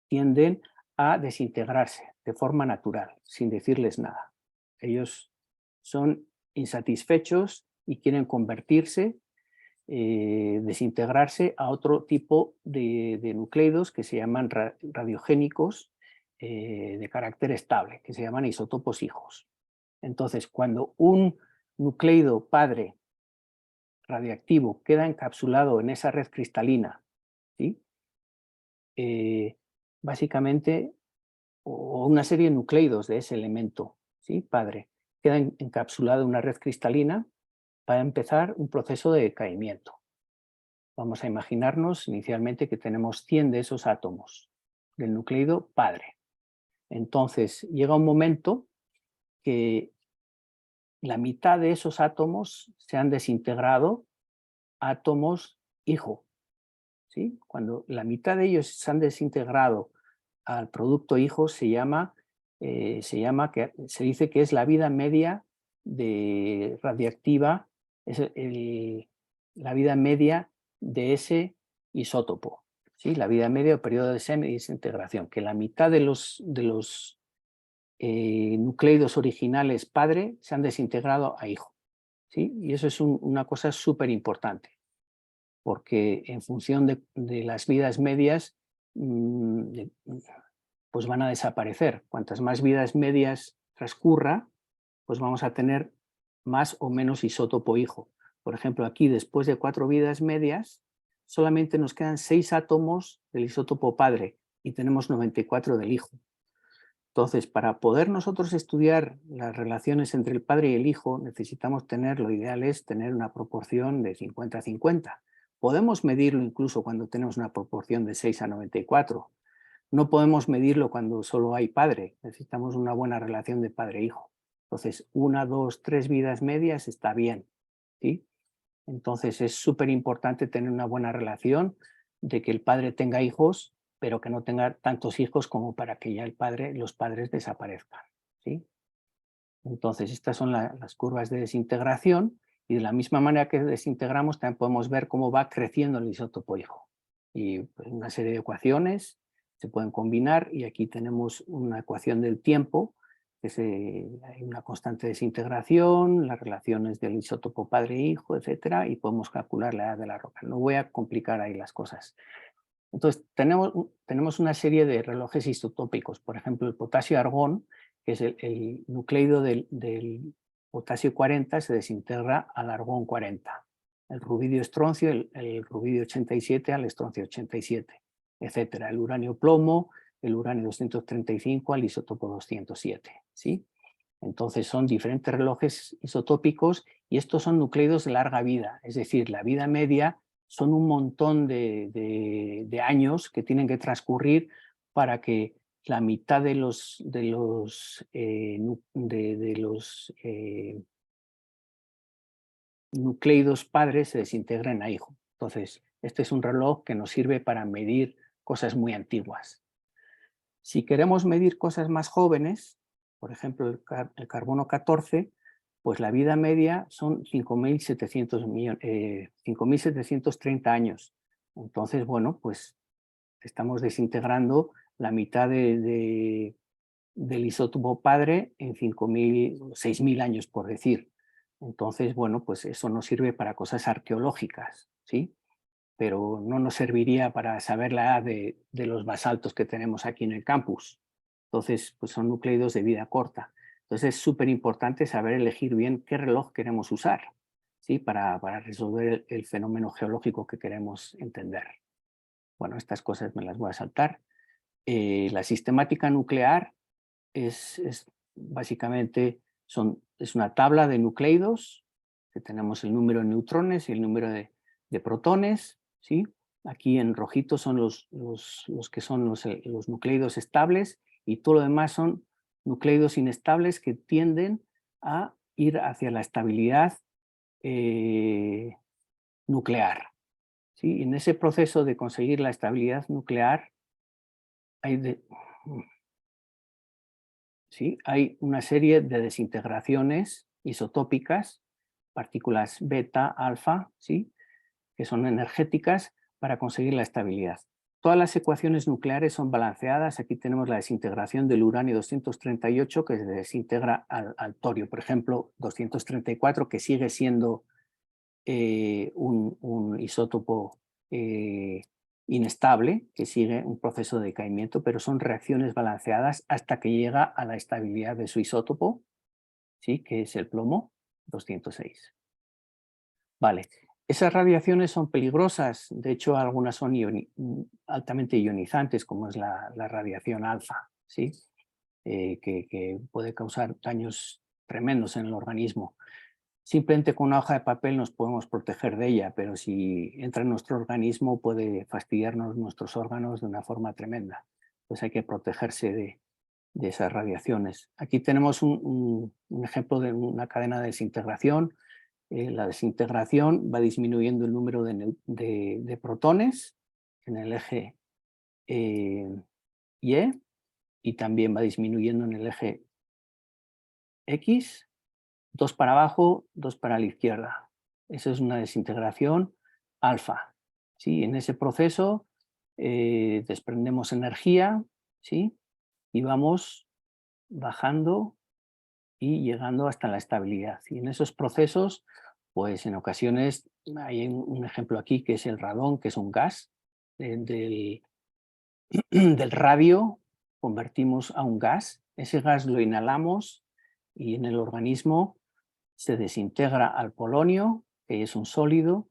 tienden a desintegrarse de forma natural, sin decirles nada. Ellos son insatisfechos y quieren convertirse, desintegrarse a otro tipo de nucleidos que se llaman radiogénicos de carácter estable, que se llaman isótopos hijos. Entonces, cuando un nucleido padre radiactivo queda encapsulado en esa red cristalina, ¿sí? Básicamente, o una serie de nucleidos de ese elemento, ¿sí? Padre, queda encapsulado en una red cristalina para empezar un proceso de decaimiento. Vamos a imaginarnos inicialmente que tenemos 100 de esos átomos del nucleido padre. Entonces, llega un momento que la mitad de esos átomos se han desintegrado a átomos hijo, ¿sí? Cuando la mitad de ellos se han desintegrado al producto hijo, se dice que es la vida media radiactiva, es la vida media de ese isótopo, ¿sí? La vida media o periodo de semi-desintegración, que la mitad de los nucleidos originales padre se han desintegrado a hijo, ¿sí? Y eso es una cosa súper importante, porque en función de las vidas medias, pues van a desaparecer. Cuantas más vidas medias transcurra, pues vamos a tener más o menos isótopo hijo. Por ejemplo, aquí después de 4 vidas medias, solamente nos quedan 6 átomos del isótopo padre y tenemos 94 del hijo. Entonces, para poder nosotros estudiar las relaciones entre el padre y el hijo, necesitamos tener, lo ideal es tener una proporción de 50-50. Podemos medirlo incluso cuando tenemos una proporción de 6 a 94. No podemos medirlo cuando solo hay padre, necesitamos una buena relación de padre-hijo. Entonces, 1, 2, 3 vidas medias está bien, ¿sí? Entonces, es súper importante tener una buena relación, de que el padre tenga hijos, pero que no tenga tantos hijos como para que ya los padres desaparezcan, ¿sí? Entonces, estas son las curvas de desintegración, y de la misma manera que desintegramos, también podemos ver cómo va creciendo el isótopo hijo. Y pues, una serie de ecuaciones se pueden combinar, y aquí tenemos una ecuación del tiempo, que hay una constante de desintegración, las relaciones del isótopo padre-hijo, etcétera, y podemos calcular la edad de la roca. No voy a complicar ahí las cosas. Entonces, tenemos una serie de relojes isotópicos, por ejemplo, el potasio-argón, que es el nucleido del potasio 40, se desintegra al argón 40. El rubidio-estroncio, el rubidio 87 al estroncio 87, etcétera. El uranio-plomo, el uranio 235 al isótopo 207, ¿sí? Entonces son diferentes relojes isotópicos, y estos son nucleidos de larga vida, es decir, la vida media son un montón de años que tienen que transcurrir para que la mitad de los nucleidos padres se desintegren a hijo. Entonces, este es un reloj que nos sirve para medir cosas muy antiguas. Si queremos medir cosas más jóvenes, por ejemplo, el carbono 14, pues la vida media son 5.730 años. Entonces, bueno, pues estamos desintegrando la mitad del isótopo padre en 6.000 años, por decir. Entonces, bueno, pues eso nos sirve para cosas arqueológicas, ¿sí? Pero no nos serviría para saber la edad de los basaltos que tenemos aquí en el campus. Entonces, pues son nucleidos de vida corta. Entonces es súper importante saber elegir bien qué reloj queremos usar, ¿sí? Para resolver el fenómeno geológico que queremos entender. Bueno, estas cosas me las voy a saltar. La sistemática nuclear básicamente es una tabla de nucleidos, que tenemos el número de neutrones y el número de protones, ¿sí? Aquí en rojito son los que son los nucleidos estables, y todo lo demás son nucleidos inestables que tienden a ir hacia la estabilidad nuclear, ¿sí? En ese proceso de conseguir la estabilidad nuclear hay una serie de desintegraciones isotópicas, partículas beta, alfa, ¿sí? Que son energéticas para conseguir la estabilidad. Todas las ecuaciones nucleares son balanceadas. Aquí tenemos la desintegración del uranio 238 que se desintegra al torio. Por ejemplo, 234 que sigue siendo un isótopo inestable, que sigue un proceso de decaimiento, pero son reacciones balanceadas hasta que llega a la estabilidad de su isótopo, ¿sí? Que es el plomo 206. Vale. Esas radiaciones son peligrosas, de hecho algunas son altamente ionizantes, como es la radiación alfa, ¿sí? Que puede causar daños tremendos en el organismo. Simplemente con una hoja de papel nos podemos proteger de ella, pero si entra en nuestro organismo puede fastidiarnos nuestros órganos de una forma tremenda. Pues hay que protegerse de esas radiaciones. Aquí tenemos un ejemplo de una cadena de desintegración. La desintegración va disminuyendo el número de protones en el eje y también va disminuyendo en el eje X, 2 para abajo, 2 para la izquierda. Eso es una desintegración alfa. ¿Sí? En ese proceso desprendemos energía, ¿sí? Y vamos bajando y llegando hasta la estabilidad. Y en esos procesos, pues en ocasiones hay un ejemplo aquí que es el radón, que es un gas del radio, convertimos a un gas. Ese gas lo inhalamos y en el organismo se desintegra al polonio, que es un sólido,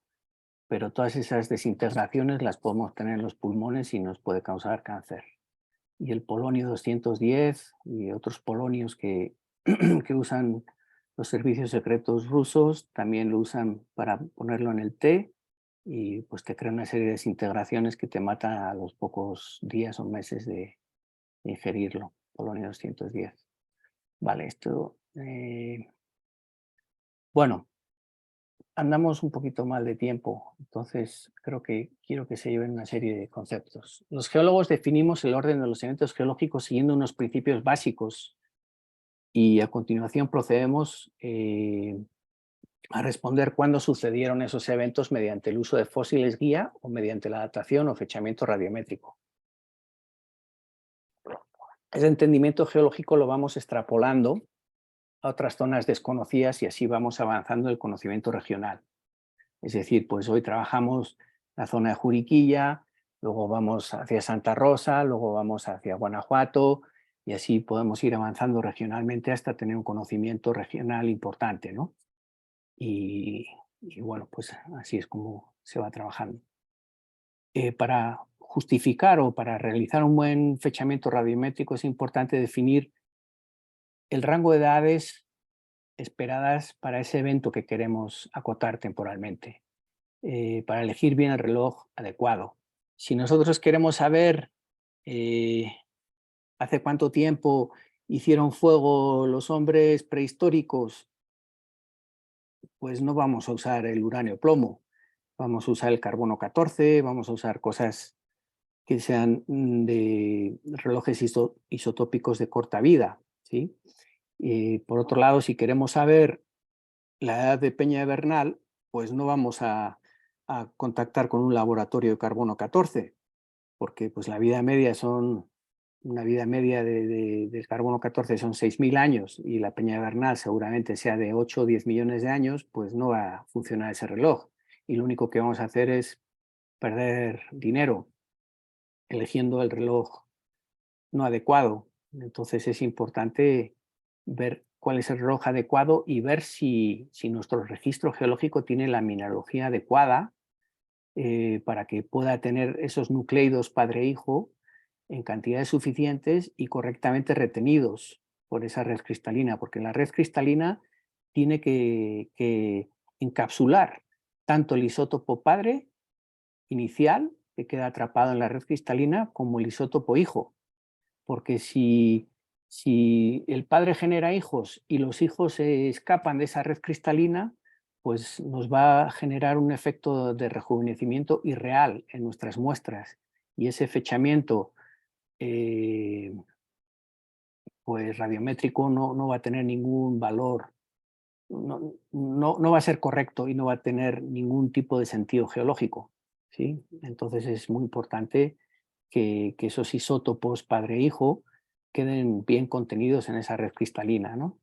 pero todas esas desintegraciones las podemos tener en los pulmones y nos puede causar cáncer. Y el polonio 210 y otros polonios que usan los servicios secretos rusos también lo usan para ponerlo en el té y pues te crea una serie de desintegraciones que te matan a los pocos días o meses de ingerirlo, polonio 210. Vale, esto... bueno, andamos un poquito mal de tiempo, entonces quiero que se lleven una serie de conceptos. Los geólogos definimos el orden de los eventos geológicos siguiendo unos principios básicos y a continuación procedemos a responder cuándo sucedieron esos eventos mediante el uso de fósiles guía o mediante la datación o fechamiento radiométrico. Ese entendimiento geológico lo vamos extrapolando a otras zonas desconocidas y así vamos avanzando el conocimiento regional. Es decir, pues hoy trabajamos la zona de Juriquilla, luego vamos hacia Santa Rosa, luego vamos hacia Guanajuato y así podemos ir avanzando regionalmente hasta tener un conocimiento regional importante, ¿no? Y bueno, pues así es como se va trabajando. Para justificar o para realizar un buen fechamiento radiométrico es importante definir el rango de edades esperadas para ese evento que queremos acotar temporalmente, para elegir bien el reloj adecuado. Si nosotros queremos saber hace cuánto tiempo hicieron fuego los hombres prehistóricos, pues no vamos a usar el uranio plomo, vamos a usar el carbono 14, vamos a usar cosas que sean de relojes isotópicos de corta vida, ¿sí? Por otro lado, si queremos saber la edad de Peña de Bernal, pues no vamos a contactar con un laboratorio de carbono 14, porque pues la vida media una vida media del carbono 14 son 6.000 años y la Peña de Bernal seguramente sea de 8 o 10 millones de años, pues no va a funcionar ese reloj. Y lo único que vamos a hacer es perder dinero eligiendo el reloj no adecuado. Entonces es importante ver cuál es el reloj adecuado y ver si nuestro registro geológico tiene la mineralogía adecuada para que pueda tener esos nucleidos padre-hijo en cantidades suficientes y correctamente retenidos por esa red cristalina, porque la red cristalina tiene que encapsular tanto el isótopo padre inicial, que queda atrapado en la red cristalina, como el isótopo hijo, porque si el padre genera hijos y los hijos se escapan de esa red cristalina, pues nos va a generar un efecto de rejuvenecimiento irreal en nuestras muestras. Y ese fechamiento pues radiométrico no va a tener ningún valor, no va a ser correcto y no va a tener ningún tipo de sentido geológico, ¿sí? Entonces es muy importante que esos isótopos padre-hijo queden bien contenidos en esa red cristalina, ¿no?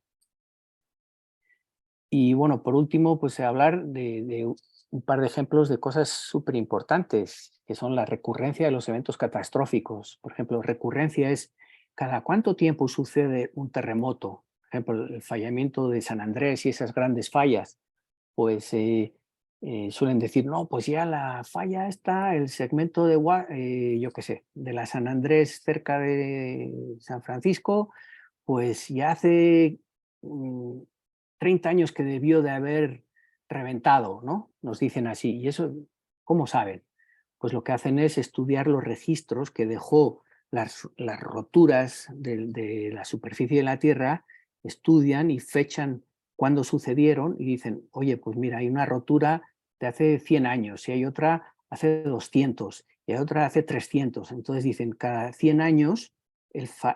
Y bueno, por último, pues hablar de un par de ejemplos de cosas súper importantes, que son la recurrencia de los eventos catastróficos. Por ejemplo, recurrencia es cada cuánto tiempo sucede un terremoto. Por ejemplo, el fallamiento de San Andrés y esas grandes fallas, pues suelen decir, no, pues ya la falla está, el segmento de, yo qué sé, de la San Andrés cerca de San Francisco, pues ya hace 30 años que debió de haber reventado, ¿no? Nos dicen así. ¿Y eso cómo saben? Pues lo que hacen es estudiar los registros que dejó las roturas de la superficie de la Tierra, estudian y fechan cuándo sucedieron y dicen, oye, pues mira, hay una rotura de hace 100 años y hay otra hace 200 y hay otra hace 300. Entonces dicen, cada 100 años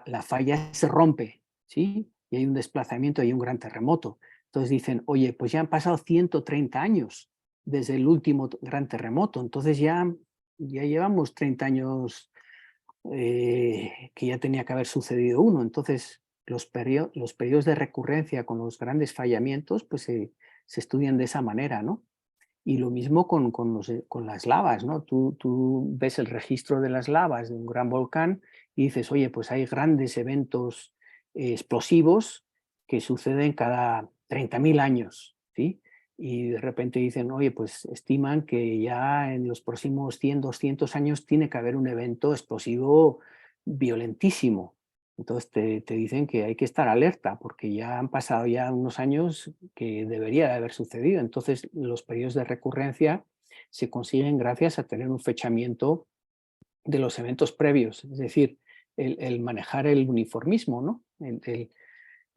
la falla se rompe, ¿sí? Y hay un desplazamiento, hay un gran terremoto. Entonces dicen, oye, pues ya han pasado 130 años desde el último gran terremoto, entonces ya llevamos 30 años que ya tenía que haber sucedido uno. Entonces los periodos de recurrencia con los grandes fallamientos pues se estudian de esa manera, ¿no? Y lo mismo con las lavas, ¿no? Tú ves el registro de las lavas de un gran volcán y dices, oye, pues hay grandes eventos explosivos que suceden cada 30.000 años, ¿sí? Y de repente dicen, oye, pues estiman que ya en los próximos 100, 200 años tiene que haber un evento explosivo violentísimo. Entonces te dicen que hay que estar alerta porque ya han pasado ya unos años que debería de haber sucedido. Entonces los periodos de recurrencia se consiguen gracias a tener un fechamiento de los eventos previos, es decir, el manejar el uniformismo, ¿no?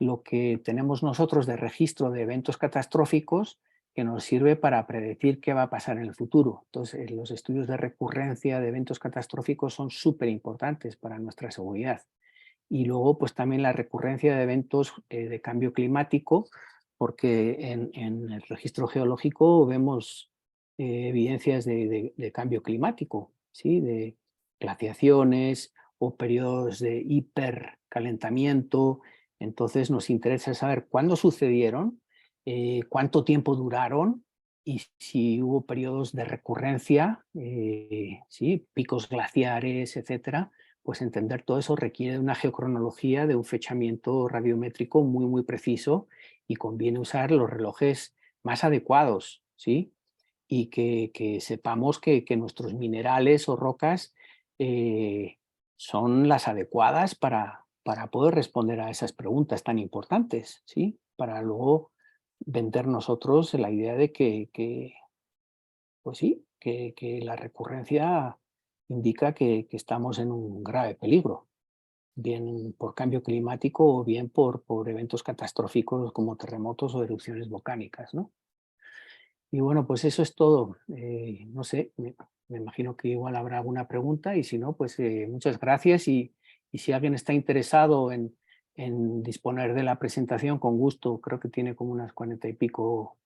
Lo que tenemos nosotros de registro de eventos catastróficos que nos sirve para predecir qué va a pasar en el futuro. Entonces, los estudios de recurrencia de eventos catastróficos son súper importantes para nuestra seguridad. Y luego, pues también la recurrencia de eventos de cambio climático, porque en el registro geológico vemos evidencias de cambio climático, ¿sí? De glaciaciones o periodos de hipercalentamiento. Entonces nos interesa saber cuándo sucedieron, cuánto tiempo duraron y si hubo periodos de recurrencia, ¿sí? Picos glaciares, etcétera. Pues entender todo eso requiere de una geocronología, de un fechamiento radiométrico muy, muy preciso y conviene usar los relojes más adecuados, ¿sí? Y que sepamos que nuestros minerales o rocas son las adecuadas para poder responder a esas preguntas tan importantes, ¿sí? Para luego vender nosotros la idea de pues sí, que la recurrencia indica que estamos en un grave peligro, bien por cambio climático o bien por eventos catastróficos como terremotos o erupciones volcánicas, ¿no? Y bueno, pues eso es todo. No sé, me imagino que igual habrá alguna pregunta y si no, pues muchas gracias y si alguien está interesado en disponer de la presentación, con gusto, creo que tiene como unas 40 y pico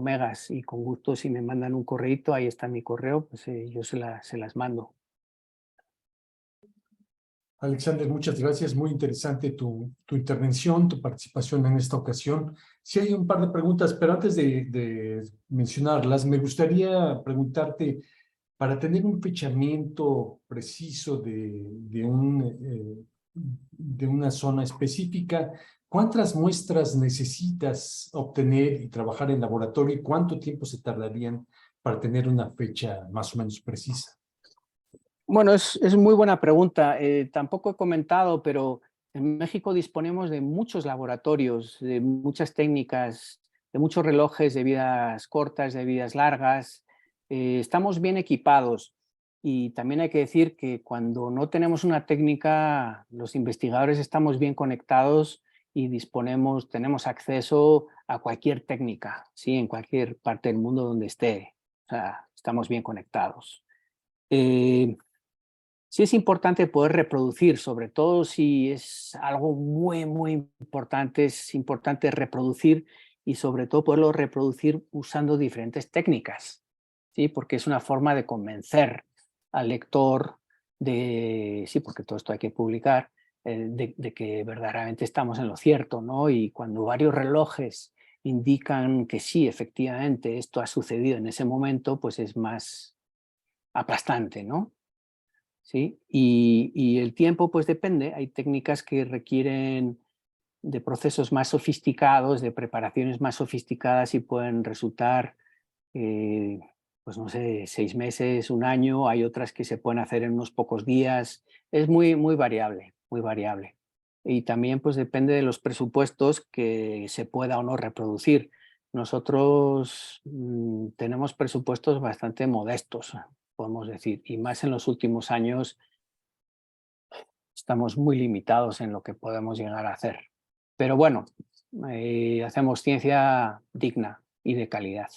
megas y con gusto si me mandan un correíto, ahí está mi correo, pues yo se las mando. Alexander, muchas gracias. Muy interesante tu intervención, tu participación en esta ocasión. Sí hay un par de preguntas, pero antes de mencionarlas, me gustaría preguntarte, para tener un fechamiento preciso de una zona específica, ¿cuántas muestras necesitas obtener y trabajar en laboratorio y cuánto tiempo se tardarían para tener una fecha más o menos precisa? Bueno, es muy buena pregunta. Tampoco he comentado, pero en México disponemos de muchos laboratorios, de muchas técnicas, de muchos relojes de vidas cortas, de vidas largas. Estamos bien equipados y también hay que decir que cuando no tenemos una técnica, los investigadores estamos bien conectados y tenemos acceso a cualquier técnica, ¿sí? En cualquier parte del mundo donde esté. O sea, estamos bien conectados. Sí es importante poder reproducir, sobre todo si es algo muy, muy importante, es importante reproducir y sobre todo poderlo reproducir usando diferentes técnicas, ¿sí? Porque es una forma de convencer al lector sí, porque todo esto hay que publicar, de que verdaderamente estamos en lo cierto, ¿no? Y cuando varios relojes indican que sí, efectivamente, esto ha sucedido en ese momento, pues es más aplastante, ¿no? ¿Sí? Y el tiempo, pues depende. Hay técnicas que requieren de procesos más sofisticados, de preparaciones más sofisticadas y pueden resultar, pues no sé, 6 meses, 1 año. Hay otras que se pueden hacer en unos pocos días. Es muy variable, muy variable. Y también pues depende de los presupuestos que se pueda o no reproducir. Nosotros tenemos presupuestos bastante modestos, podemos decir, y más en los últimos años estamos muy limitados en lo que podemos llegar a hacer. Pero bueno, hacemos ciencia digna y de calidad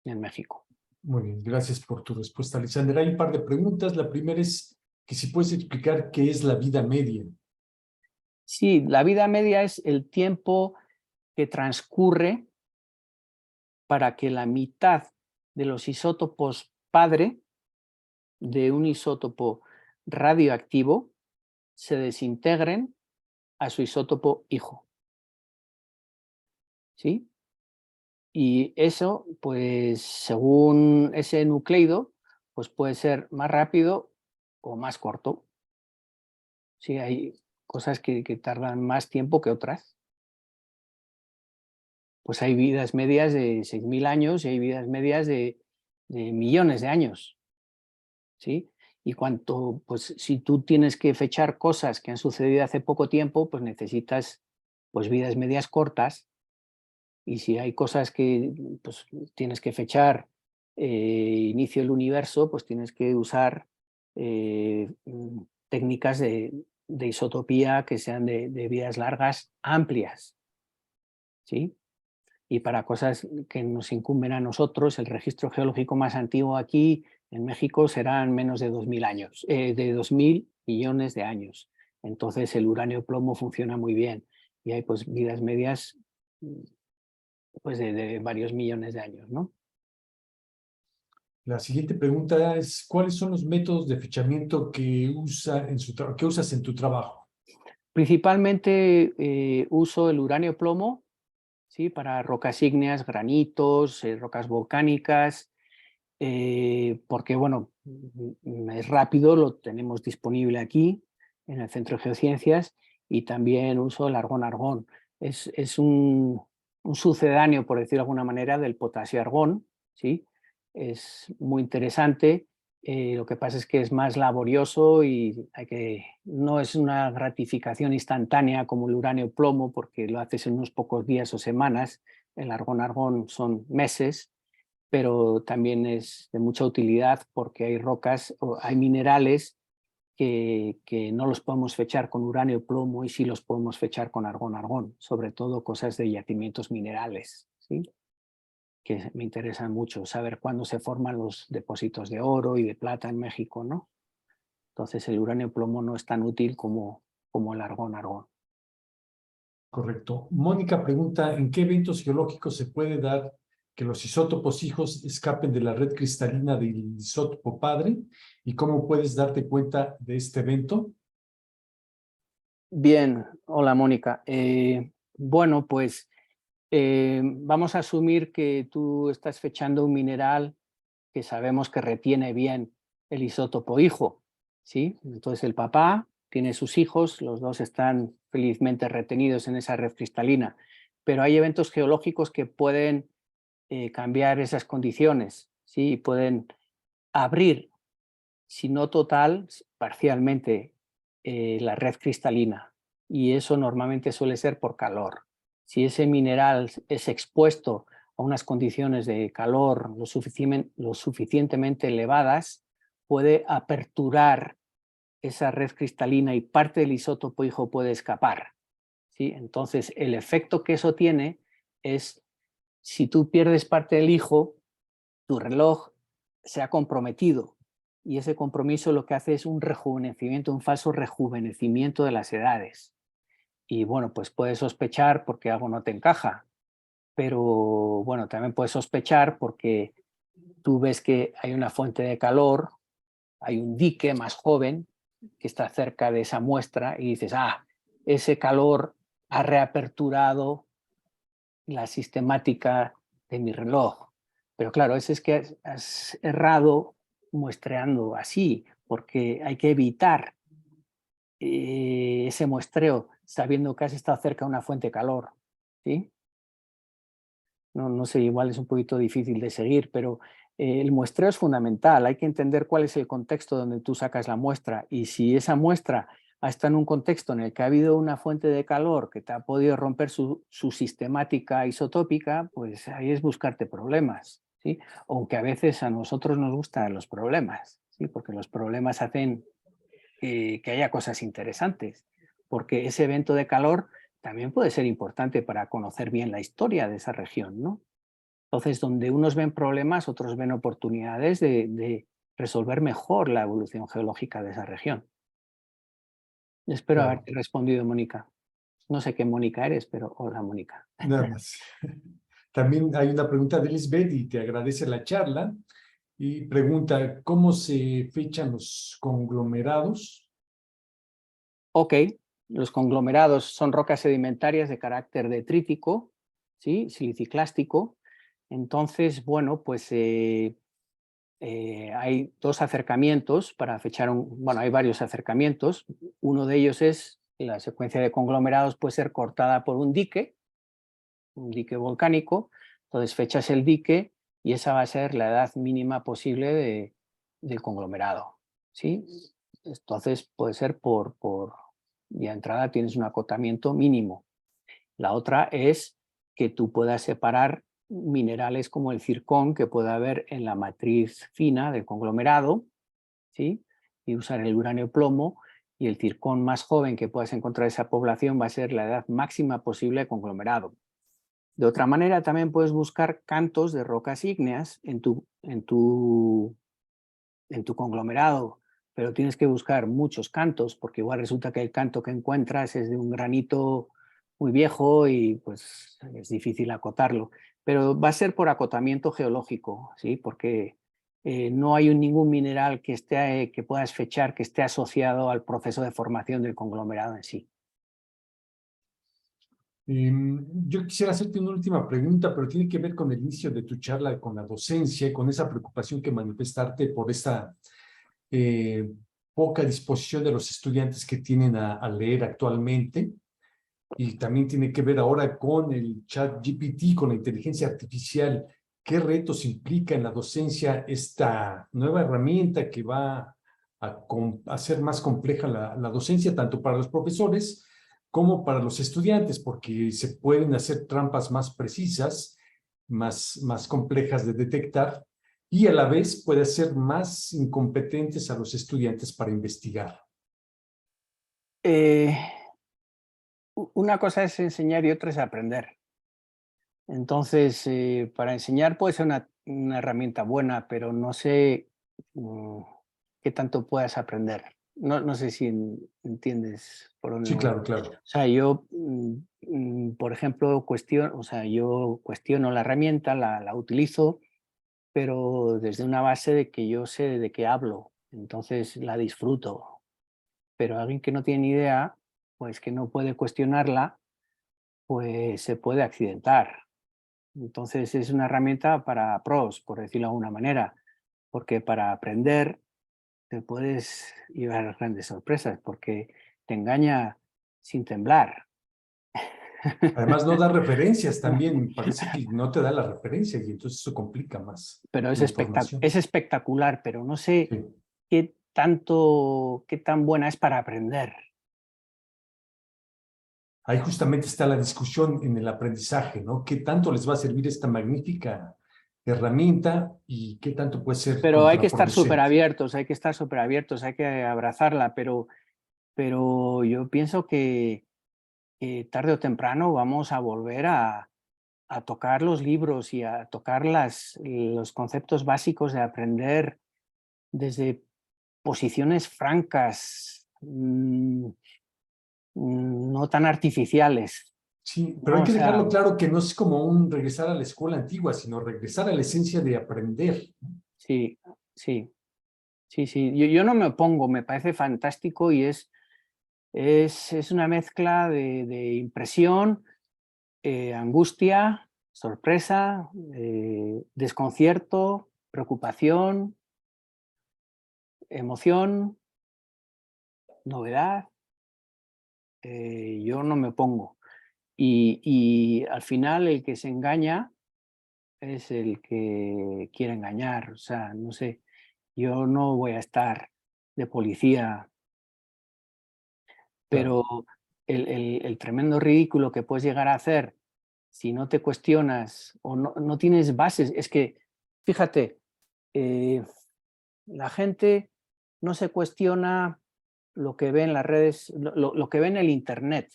en México. Muy bien, gracias por tu respuesta, Alexander. Hay un par de preguntas. La primera es que si puedes explicar qué es la vida media. Sí, la vida media es el tiempo que transcurre para que la mitad de los isótopos padre de un isótopo radioactivo se desintegren a su isótopo hijo. ¿Sí? Y eso, pues según ese nucleido, pues puede ser más rápido o más corto. Sí, hay cosas que tardan más tiempo que otras. Pues hay vidas medias de 6.000 años y hay vidas medias de millones de años. ¿Sí? Y pues si tú tienes que fechar cosas que han sucedido hace poco tiempo, pues necesitas pues vidas medias cortas. Y si hay cosas que pues, tienes que fechar inicio del universo, pues tienes que usar técnicas de isotopía que sean de vidas largas amplias. ¿Sí? Y para cosas que nos incumben a nosotros, el registro geológico más antiguo aquí en México serán menos de 2.000 años, de 2.000 millones de años. Entonces el uranio plomo funciona muy bien y hay pues vidas medias pues de varios millones de años, ¿no? La siguiente pregunta es, ¿cuáles son los métodos de fechamiento que usas en tu trabajo? Principalmente uso el uranio plomo, ¿sí? Para rocas ígneas, granitos, rocas volcánicas, porque bueno, es rápido, lo tenemos disponible aquí en el Centro de Geociencias, y también uso el argón-argón. Es un sucedáneo, por decirlo de alguna manera, del potasio-argón, ¿sí? Es muy interesante. Lo que pasa es que es más laborioso y no es una gratificación instantánea como el uranio plomo, porque lo haces en unos pocos días o semanas. El argón-argón son meses, pero también es de mucha utilidad porque hay rocas o hay minerales que no los podemos fechar con uranio plomo y sí los podemos fechar con argón-argón, sobre todo cosas de yacimientos minerales, ¿sí? Que me interesan mucho, saber cuándo se forman los depósitos de oro y de plata en México, ¿no? Entonces el uranio plomo no es tan útil como el argón-argón. Correcto. Mónica pregunta, ¿en qué eventos geológicos se puede dar que los isótopos hijos escapen de la red cristalina del isótopo padre? ¿Y cómo puedes darte cuenta de este evento? Bien, hola Mónica. Bueno, pues vamos a asumir que tú estás fechando un mineral que sabemos que retiene bien el isótopo hijo, ¿sí? Entonces el papá tiene sus hijos, los dos están felizmente retenidos en esa red cristalina, pero hay eventos geológicos que pueden cambiar esas condiciones, ¿sí? Pueden abrir, si no total, parcialmente la red cristalina, y eso normalmente suele ser por calor. Si ese mineral es expuesto a unas condiciones de calor lo suficientemente elevadas, puede aperturar esa red cristalina y parte del isótopo hijo puede escapar, ¿sí? Entonces, el efecto que eso tiene es, si tú pierdes parte del hijo, tu reloj se ha comprometido, y ese compromiso lo que hace es un rejuvenecimiento, un falso rejuvenecimiento de las edades. Y bueno, pues puedes sospechar porque algo no te encaja, pero bueno, también puedes sospechar porque tú ves que hay una fuente de calor hay un dique más joven que está cerca de esa muestra y dices, ese calor ha reaperturado la sistemática de mi reloj. Pero claro, es que has errado muestreando así, porque hay que evitar ese muestreo sabiendo que has estado cerca de una fuente de calor, ¿sí? No sé, igual es un poquito difícil de seguir, pero el muestreo es fundamental. Hay que entender cuál es el contexto donde tú sacas la muestra, y si esa muestra está en un contexto en el que ha habido una fuente de calor que te ha podido romper su sistemática isotópica, pues ahí es buscarte problemas, ¿sí? Aunque a veces a nosotros nos gustan los problemas, ¿sí? Porque los problemas hacen que haya cosas interesantes, porque ese evento de calor también puede ser importante para conocer bien la historia de esa región, ¿no? Entonces, donde unos ven problemas, otros ven oportunidades de resolver mejor la evolución geológica de esa región. Espero Claro. haberte respondido, Mónica. No sé qué Mónica eres, pero hola, Mónica. Nada más. También hay una pregunta de Lisbeth y te agradece la charla y pregunta, ¿cómo se fechan los conglomerados? Ok, los conglomerados son rocas sedimentarias de carácter detrítico, ¿sí? Siliciclástico. Entonces, bueno, pues hay dos acercamientos para fechar bueno, hay varios acercamientos. Uno de ellos es la secuencia de conglomerados puede ser cortada por un dique volcánico. Entonces fechas el dique y esa va a ser la edad mínima posible del conglomerado, ¿sí? Entonces puede ser y a entrada tienes un acotamiento mínimo. La otra es que tú puedas separar minerales como el zircón que puede haber en la matriz fina del conglomerado, ¿sí? Y usar el uranio plomo, y el zircón más joven que puedas encontrar en esa población va a ser la edad máxima posible de conglomerado. De otra manera, también puedes buscar cantos de rocas ígneas en tu conglomerado, pero tienes que buscar muchos cantos, porque igual resulta que el canto que encuentras es de un granito muy viejo y pues es difícil acotarlo. Pero va a ser por acotamiento geológico, ¿sí? Porque no hay ningún mineral que puedas fechar que esté asociado al proceso de formación del conglomerado en sí. Yo quisiera hacerte una última pregunta, pero tiene que ver con el inicio de tu charla, con la docencia, con esa preocupación que manifestaste por esta poca disposición de los estudiantes que tienen a leer actualmente. Y también tiene que ver ahora con el chat GPT, con la inteligencia artificial. ¿Qué retos implica en la docencia esta nueva herramienta que va a hacer más compleja la docencia, tanto para los profesores como para los estudiantes, porque se pueden hacer trampas más precisas, más complejas de detectar, y a la vez puede hacer más incompetentes a los estudiantes para investigar? Una cosa es enseñar y otra es aprender. Entonces, para enseñar puede ser una herramienta buena, pero no sé qué tanto puedas aprender. No sé si entiendes por dónde Sí, voy. claro, claro. O sea, yo, por ejemplo, yo cuestiono la herramienta, la utilizo, pero desde una base de que yo sé de qué hablo, entonces la disfruto. Pero alguien que no tiene ni idea, pues que no puede cuestionarla, pues se puede accidentar. Entonces es una herramienta para pros, por decirlo de alguna manera, porque para aprender te puedes llevar grandes sorpresas, porque te engaña sin temblar. Además, no da referencias también, parece que no te da la referencia y entonces eso complica más Pero la información. es espectacular, pero no sé Sí. qué tan buena es para aprender. Ahí justamente está la discusión en el aprendizaje, ¿no? ¿Qué tanto les va a servir esta magnífica herramienta y qué tanto puede ser Pero hay que estar súper contraproducente? abiertos, hay que abrazarla, pero yo pienso que tarde o temprano vamos a volver a tocar los libros y a tocar los conceptos básicos de aprender desde posiciones francas, no tan artificiales, Sí, pero hay ¿no? O que sea, dejarlo claro que no es como un regresar a la escuela antigua, sino regresar a la esencia de aprender. sí, sí. Sí, sí, yo no me opongo, me parece fantástico y es una mezcla de impresión, angustia, sorpresa, desconcierto, preocupación, emoción, novedad. Yo no me opongo. Y al final el que se engaña es el que quiere engañar. O sea, no sé, yo no voy a estar de policía, pero el tremendo ridículo que puedes llegar a hacer si no te cuestionas o no tienes bases, es que, fíjate, la gente no se cuestiona lo que ve en las redes, lo que ve en el Internet,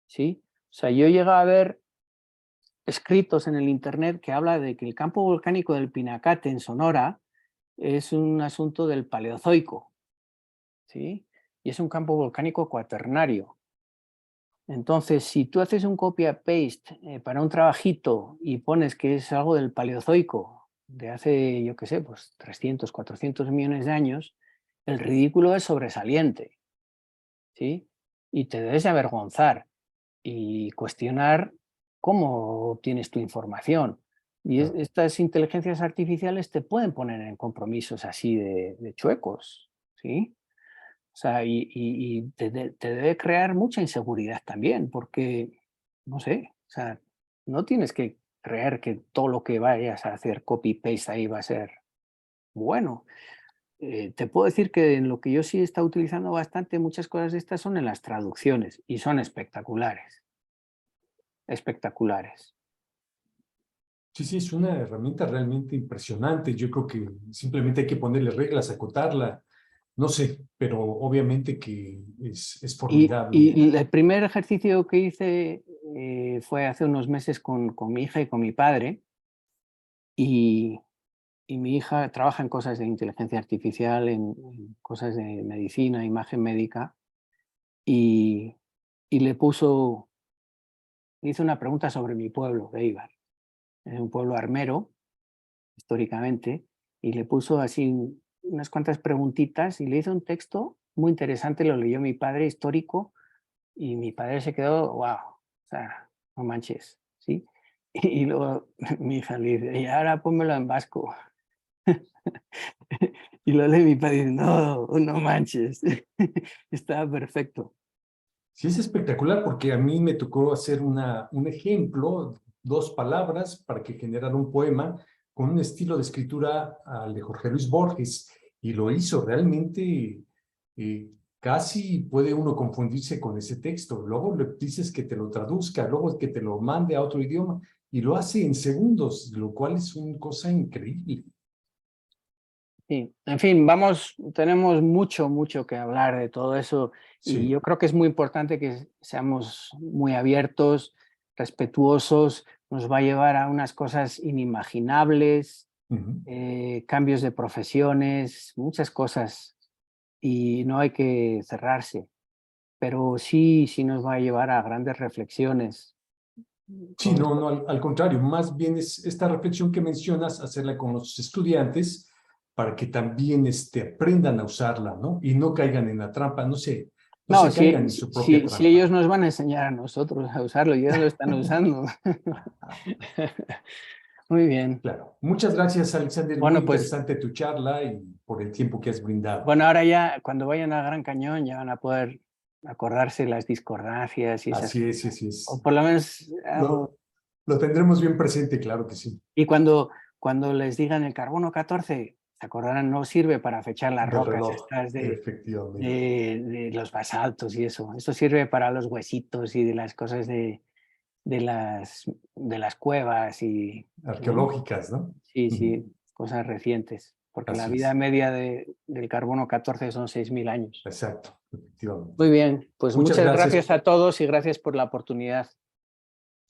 ¿sí? O sea, yo he llegado a ver escritos en el Internet que habla de que el campo volcánico del Pinacate en Sonora es un asunto del Paleozoico, ¿sí? Y es un campo volcánico cuaternario. Entonces, si tú haces un copy-paste para un trabajito y pones que es algo del Paleozoico, de hace, yo qué sé, pues 300, 400 millones de años, el ridículo es sobresaliente, ¿sí? Y te debes de avergonzar y cuestionar cómo obtienes tu información. Y estas inteligencias artificiales te pueden poner en compromisos así de chuecos, ¿sí? O sea, y te debe crear mucha inseguridad también, porque, no sé, o sea, no tienes que creer que todo lo que vayas a hacer copy-paste ahí va a ser bueno. Te puedo decir que en lo que yo sí he estado utilizando bastante, muchas cosas de estas son en las traducciones y son espectaculares, espectaculares. Sí, sí, es una herramienta realmente impresionante. Yo creo que simplemente hay que ponerle reglas, acotarla, no sé, pero obviamente que es formidable. Y el primer ejercicio que hice fue hace unos meses con mi hija y con mi padre, y mi hija trabaja en cosas de inteligencia artificial, en cosas de medicina, imagen médica, y le hizo una pregunta sobre mi pueblo, de Eibar. Es un pueblo armero, históricamente, y le puso así unas cuantas preguntitas y le hizo un texto muy interesante, lo leyó mi padre, histórico, y mi padre se quedó, wow, o sea, no manches, ¿sí? Y luego mi hija le dice, y ahora pónmelo en vasco. Y lo lee mi padre y dice, no, no manches, estaba perfecto. Sí, es espectacular porque a mí me tocó hacer un ejemplo, 2 palabras para que generara un poema con un estilo de escritura al de Jorge Luis Borges, y lo hizo realmente. Casi puede uno confundirse con ese texto. Luego le dices que te lo traduzca, luego que te lo mande a otro idioma, y lo hace en segundos, lo cual es una cosa increíble. Sí, en fin, tenemos mucho que hablar de todo eso, y Sí. yo creo que es muy importante que seamos muy abiertos, respetuosos, nos va a llevar a unas cosas inimaginables, cambios de profesiones, muchas cosas, y no hay que cerrarse, pero sí nos va a llevar a grandes reflexiones. Sí, Todo no, esto. no, al contrario, más bien es esta reflexión que mencionas, hacerla con los estudiantes para que también aprendan a usarla, ¿no? Y no caigan en la trampa, no No, se caigan en su propia si trampa. ellos nos van a enseñar a nosotros a usarlo, ya lo están usando. Muy bien. Claro. Muchas gracias, Alexander. Muy Bueno, pues, interesante tu charla y por el tiempo que has brindado. bueno, ahora ya cuando vayan al Gran Cañón ya van a poder acordarse las discordancias y esas Así cosas. es, así O es. por lo menos algo. Lo tendremos bien presente, claro que sí. Y cuando les digan el carbono 14, se acordarán, no sirve para fechar las Del rocas reloj, estas efectivamente. de los basaltos y eso. Esto sirve para los huesitos y de las cosas de las cuevas y, ¿no? Arqueológicas, ¿no? Sí, Ujú. sí, cosas recientes, porque la Así vida es. media del carbono 14 son 6.000 años. Exacto, efectivamente. Muy bien, pues Muchas muchas gracias. gracias a todos y gracias por la oportunidad.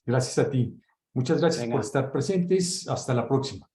Gracias a ti. Muchas gracias por Venga. estar presentes. Hasta la próxima.